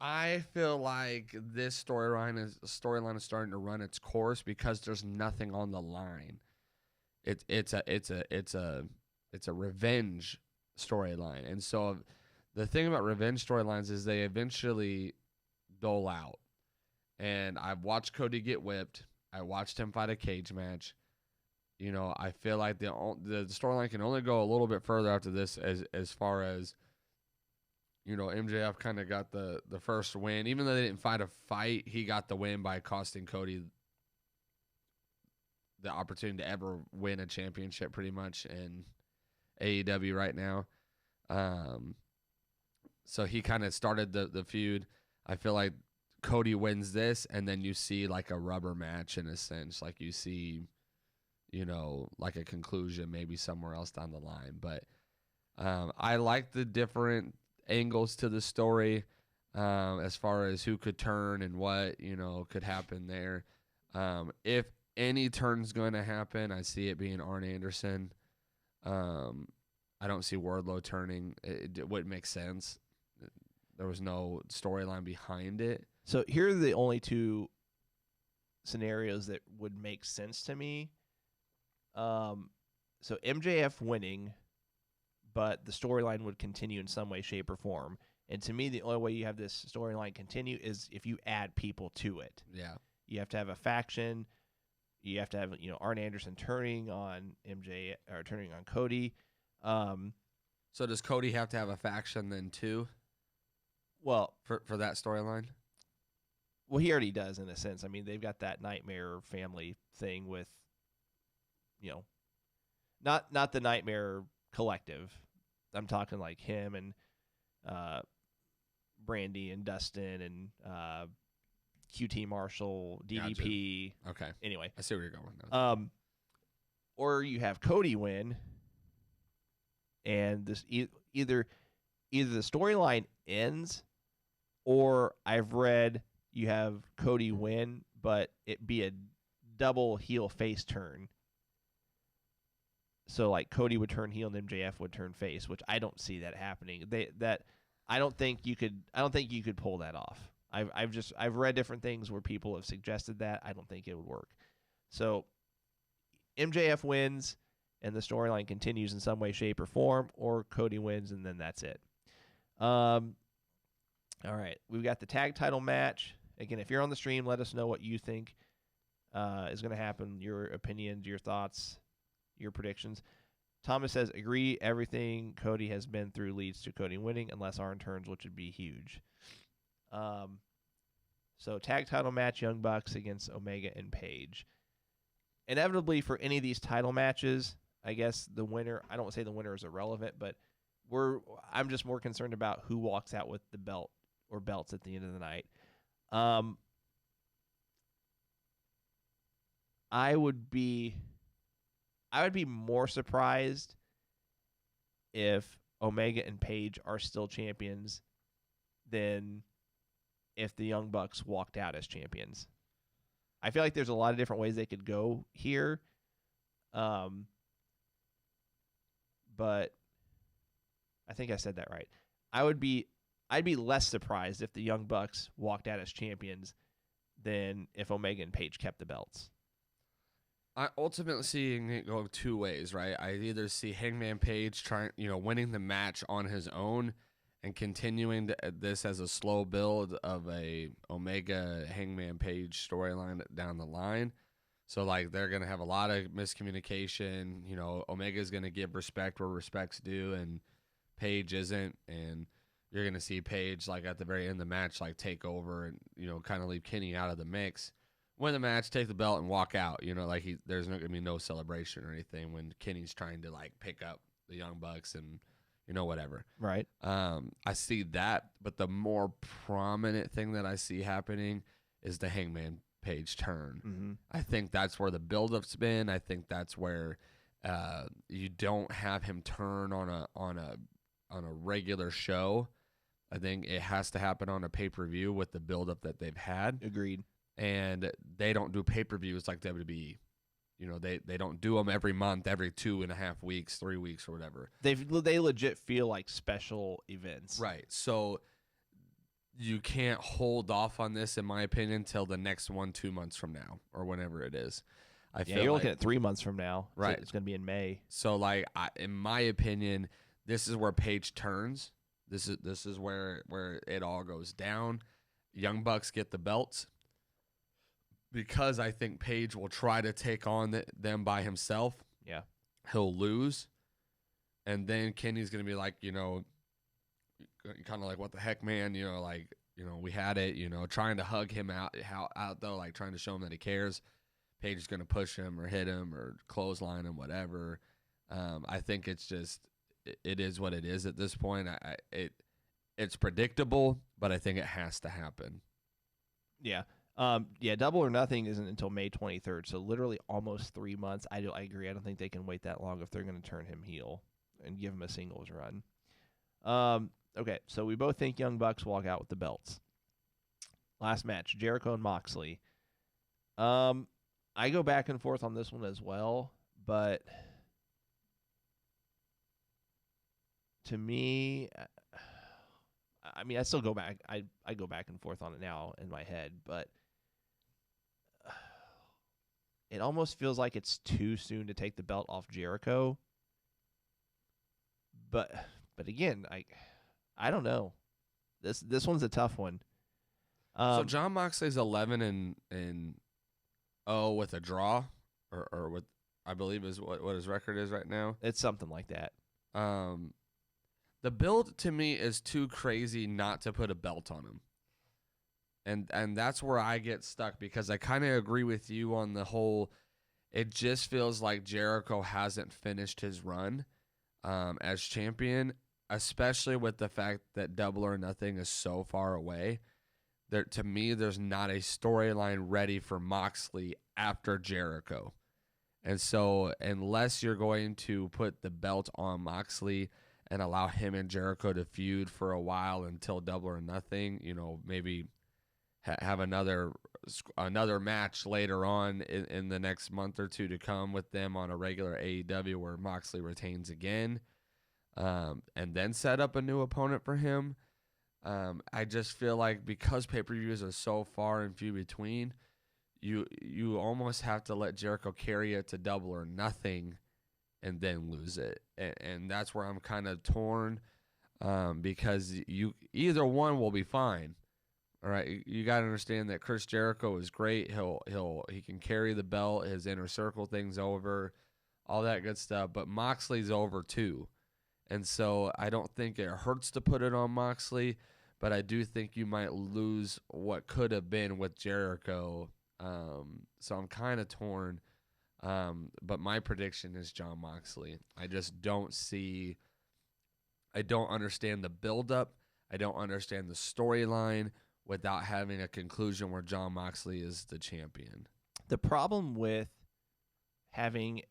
I feel like this storyline is starting to run its course because there's nothing on the line. It's a revenge storyline, and so the thing about revenge storylines is they eventually dole out. And I've watched Cody get whipped. I watched him fight a cage match. You know, I feel like the storyline can only go a little bit further after this, as far as, you know, MJF kind of got the first win. Even though they didn't fight a fight, he got the win by costing Cody the opportunity to ever win a championship pretty much in AEW right now. So he kind of started the feud. I feel like Cody wins this, and then you see like a rubber match in a sense. Like you see, you know, like a conclusion maybe somewhere else down the line. But I like the different angles to the story as far as who could turn and what, you know, could happen there. If any turn's going to happen, I see it being Arn Anderson. I don't see Wardlow turning. It wouldn't make sense. There was no storyline behind it. So here are the only two scenarios that would make sense to me. So MJF winning, but the storyline would continue in some way, shape, or form. And to me, the only way you have this storyline continue is if you add people to it. Yeah. You have to have a faction. You have to have, you know, Arn Anderson turning on MJ or turning on Cody. So does Cody have to have a faction then too Well, for that storyline? Well, he already does in a sense. I mean, they've got that Nightmare family thing with, you know, not the Nightmare Collective. I'm talking like him and Brandy and Dustin and QT Marshall, DDP. Gotcha. Okay. Anyway, I see where you're going now. Or you have Cody win, and this either the storyline ends, or I've read you have Cody win, but it be a double heel face turn. So like Cody would turn heel and MJF would turn face, which I don't see that happening. I don't think you could pull that off. I've read different things where people have suggested that. I don't think it would work. So MJF wins and the storyline continues in some way, shape, or form, or Cody wins and then that's it. All right, we've got the tag title match. Again, if you're on the stream, let us know what you think is going to happen, your opinions, your thoughts, your predictions. Thomas says, agree, everything Cody has been through leads to Cody winning unless Arn turns, which would be huge. So tag title match, Young Bucks against Omega and Page. Inevitably, for any of these title matches, I guess the winner, I don't want to say the winner is irrelevant, but I'm just more concerned about who walks out with the belt or belts at the end of the night. I would be more surprised if Omega and Page are still champions than if the Young Bucks walked out as champions. I feel like there's a lot of different ways they could go here. But I think I said that right. I'd be less surprised if the Young Bucks walked out as champions than if Omega and Page kept the belts. I ultimately seeing it go two ways, right? I either see Hangman Page winning the match on his own and continuing this as a slow build of a Omega Hangman Page storyline down the line. So like they're gonna have a lot of miscommunication. You know, Omega's gonna give respect where respect's due, and Page isn't, and you're gonna see Page like at the very end of the match like take over and kind of leave Kenny out of the mix. Win the match, take the belt, and walk out. Like there's not gonna be no celebration or anything when Kenny's trying to like pick up the Young Bucks and whatever. Right. I see that, but the more prominent thing that I see happening is the Hangman Page turn. Mm-hmm. I think that's where the build-up's been. I think that's where you don't have him turn on a regular show. I think it has to happen on a pay-per-view with the buildup that they've had. Agreed. And they don't do pay-per-views like WWE. You know, they don't do them every month, every 2.5 weeks, 3 weeks, or whatever. They legit feel like special events. Right. So you can't hold off on this, in my opinion, till the next 1-2 months from now or whenever it is. I Yeah, feel you're like, looking at 3 months from now. So Right. it's going to be in May. So, like, in my opinion, this is where Paige turns. This is where it all goes down. Young Bucks get the belts because I think Paige will try to take on them by himself. Yeah. He'll lose, and then Kenny's gonna be like, you know, kind of like, what the heck, man? You know, like, you know, we had it. You know, trying to hug him out though, like trying to show him that he cares. Paige is gonna push him or hit him or clothesline him, whatever. I think it's just. It is what it is at this point. It's predictable, but I think it has to happen. Yeah. Double or Nothing isn't until May 23rd, so literally almost 3 months. I agree. I don't think they can wait that long if they're going to turn him heel and give him a singles run. Okay, so we both think Young Bucks walk out with the belts. Last match, Jericho and Moxley. I go back and forth on this one as well, but to me, I mean, I still go back. I go back and forth on it now in my head, but it almost feels like it's too soon to take the belt off Jericho. But again, I don't know. This one's a tough one. So Jon Moxley's 11-0 with a draw, or with, I believe is what his record is right now. It's something like that. The build to me is too crazy not to put a belt on him. And that's where I get stuck, because I kind of agree with you on the whole, it just feels like Jericho hasn't finished his run as champion, especially with the fact that Double or Nothing is so far away. To me, there's not a storyline ready for Moxley after Jericho. And so unless you're going to put the belt on Moxley and allow him and Jericho to feud for a while until Double or Nothing, you know, maybe have another match later on in the next month or two to come with them on a regular AEW where Moxley retains again, and then set up a new opponent for him. I just feel like because pay-per-views are so far and few between, you almost have to let Jericho carry it to Double or Nothing and then lose it. And that's where I'm kind of torn, because either one will be fine. All right, you got to understand that Chris Jericho is great. He can carry the belt. His Inner Circle thing's over, all that good stuff. But Moxley's over too, and so I don't think it hurts to put it on Moxley, but I do think you might lose what could have been with Jericho. So I'm kind of torn. But my prediction is Jon Moxley. I just don't see. I don't understand the buildup. I don't understand the storyline without having a conclusion where Jon Moxley is the champion. The problem with having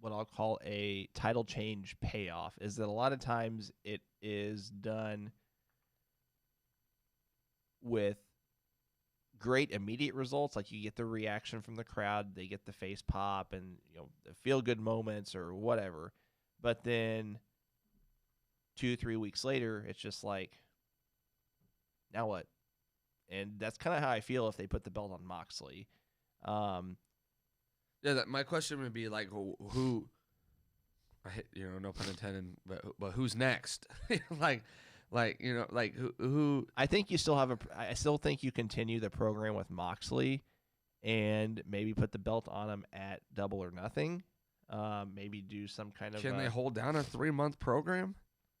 what I'll call a title change payoff is that a lot of times it is done with great immediate results, like you get the reaction from the crowd, they get the face pop and, you know, the feel good moments or whatever. But then 2-3 weeks later, it's just like, now what? And that's kind of how I feel if they put the belt on Moxley. Yeah, my question would be like, who? No pun intended, but who's next? like who? I think you still have I still think you continue the program with Moxley, and maybe put the belt on him at Double or Nothing. Maybe do some kind of. Can they hold down a 3-month program?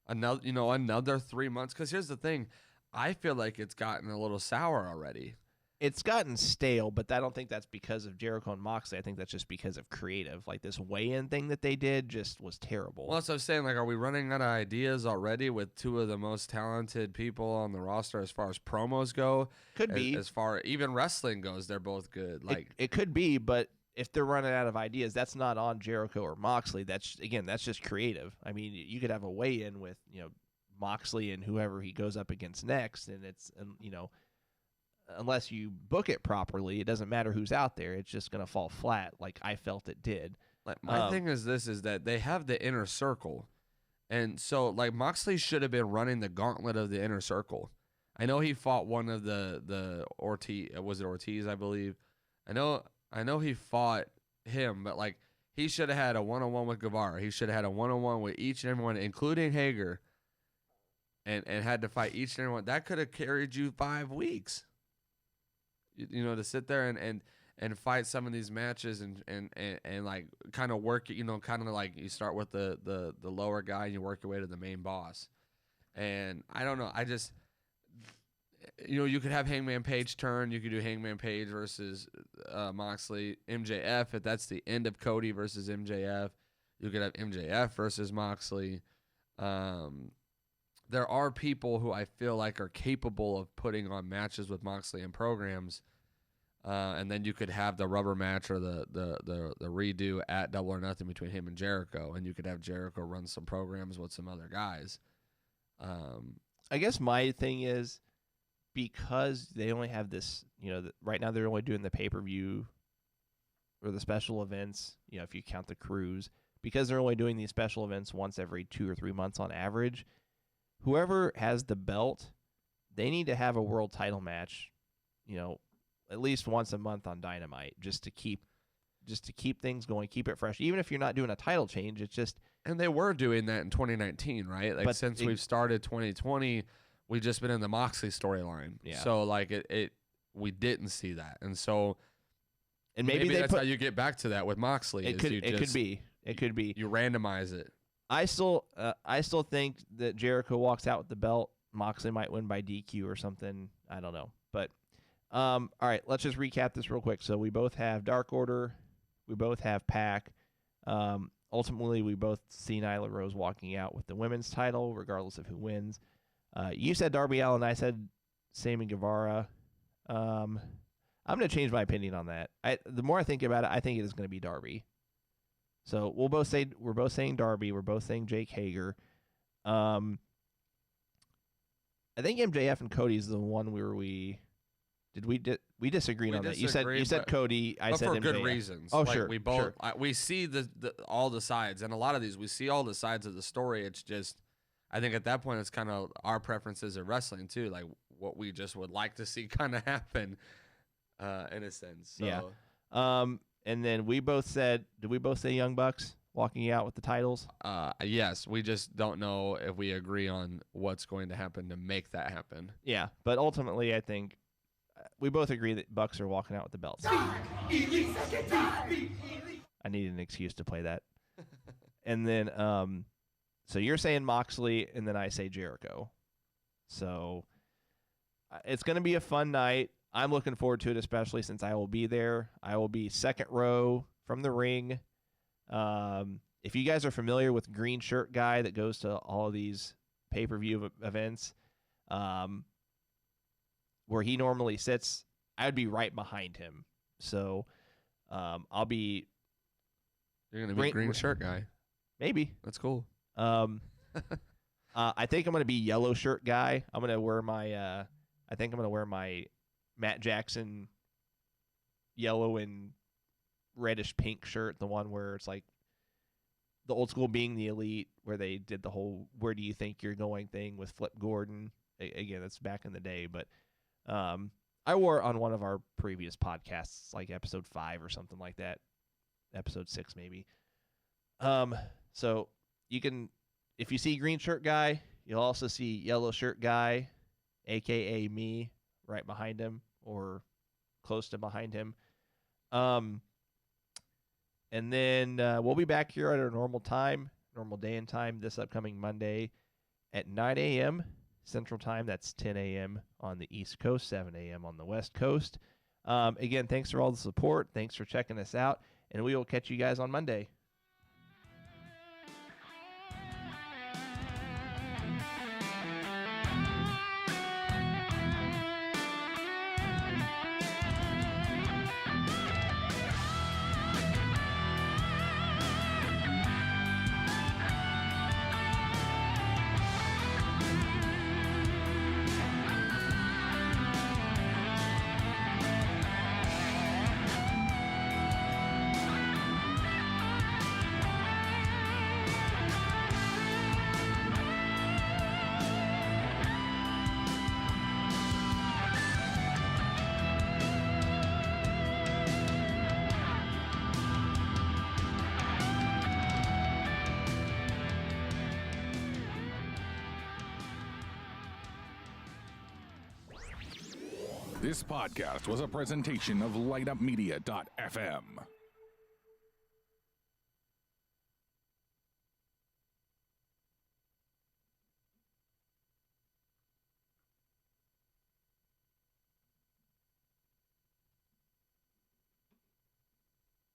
Another 3 months. Because here's the thing, I feel like it's gotten a little sour already. It's gotten stale, but I don't think that's because of Jericho and Moxley. I think that's just because of creative. Like this weigh-in thing that they did just was terrible. Well, that's what I was saying. Like, are we running out of ideas already with two of the most talented people on the roster as far as promos go? Could be. As far even wrestling goes, they're both good. Like it could be, but if they're running out of ideas, that's not on Jericho or Moxley. That's just creative. I mean, you could have a weigh-in with, Moxley and whoever he goes up against next, and it's unless you book it properly, it doesn't matter who's out there. It's just going to fall flat like I felt it did. Like my thing is that they have the Inner Circle. And so like Moxley should have been running the gauntlet of the Inner Circle. I know he fought one of the Ortiz, was it Ortiz, I believe. I know he fought him, but like he should have had a one-on-one with Guevara. He should have had a one-on-one with each and everyone, including Hager, and had to fight each and everyone. That could have carried you 5 weeks. You know, to sit there and fight some of these matches and like kind of work, kind of like you start with the lower guy and you work your way to the main boss. And I don't know, I just, you could have Hangman Page turn. You could do Hangman Page versus Moxley. MJF, if that's the end of Cody versus MJF. You could have MJF versus Moxley. There are people who I feel like are capable of putting on matches with Moxley in programs. And then you could have the rubber match or the redo at Double or Nothing between him and Jericho. And you could have Jericho run some programs with some other guys. I guess my thing is, because they only have this, right now they're only doing the pay-per-view or the special events, if you count the cruise, because they're only doing these special events once every 2 or 3 months on average, whoever has the belt, they need to have a world title match, at least once a month on Dynamite, just to keep things going, keep it fresh. Even if you're not doing a title change, it's just... And they were doing that in 2019, right? Like, since we've started 2020... We've just been in the Moxley storyline. Yeah. So, like, we didn't see that. And so, and maybe that's how you get back to that with Moxley. It could be. You randomize it. I still think that Jericho walks out with the belt. Moxley might win by DQ or something. I don't know. But, all right, let's just recap this real quick. So, we both have Dark Order. We both have Pac. Ultimately, we both see Nyla Rose walking out with the women's title, regardless of who wins. You said Darby Allin. I said Sammy Guevara. I'm going to change my opinion on that. The more I think about it, I think it is going to be Darby. So we're both saying Darby. We're both saying Jake Hager. I think MJF and Cody is the one where we disagreed on that. You said Cody. I said for MJF. Good reasons. Oh, like, sure. We both sure. We see all the sides, and a lot of these we see all the sides of the story. It's just, I think at that point it's kind of our preferences of wrestling too, like what we just would like to see kind of happen, in a sense. So. Yeah. And then we both said, did we both say Young Bucks walking out with the titles? Yes. We just don't know if we agree on what's going to happen to make that happen. Yeah, but ultimately I think we both agree that Bucks are walking out with the belts. I need an excuse to play that. And then, so you're saying Moxley, and then I say Jericho. So it's going to be a fun night. I'm looking forward to it, especially since I will be there. I will be second row from the ring. If you guys are familiar with Green Shirt Guy that goes to all of these pay-per-view events, where he normally sits, I would be right behind him. So I'll be... You're going to be Green Shirt Guy. Maybe. That's cool. I think I'm going to be Yellow Shirt Guy. I'm going to wear my... I think I'm going to wear my Matt Jackson yellow and reddish pink shirt, the one where it's like the old school Being the Elite, where they did the whole "where do you think you're going" thing with Flip Gordon. Again, that's back in the day, but I wore it on one of our previous podcasts, like episode 5 or something like that, episode 6 maybe. So you can, if you see Green Shirt Guy, you'll also see Yellow Shirt Guy, aka me, right behind him or close to behind him. And then we'll be back here at our normal time, normal day and time, this upcoming Monday at 9 a.m. Central Time. That's 10 a.m. on the East Coast, 7 a.m. on the West Coast. Again, thanks for all the support. Thanks for checking us out, and we will catch you guys on Monday. This podcast was a presentation of LightUpMedia.fm.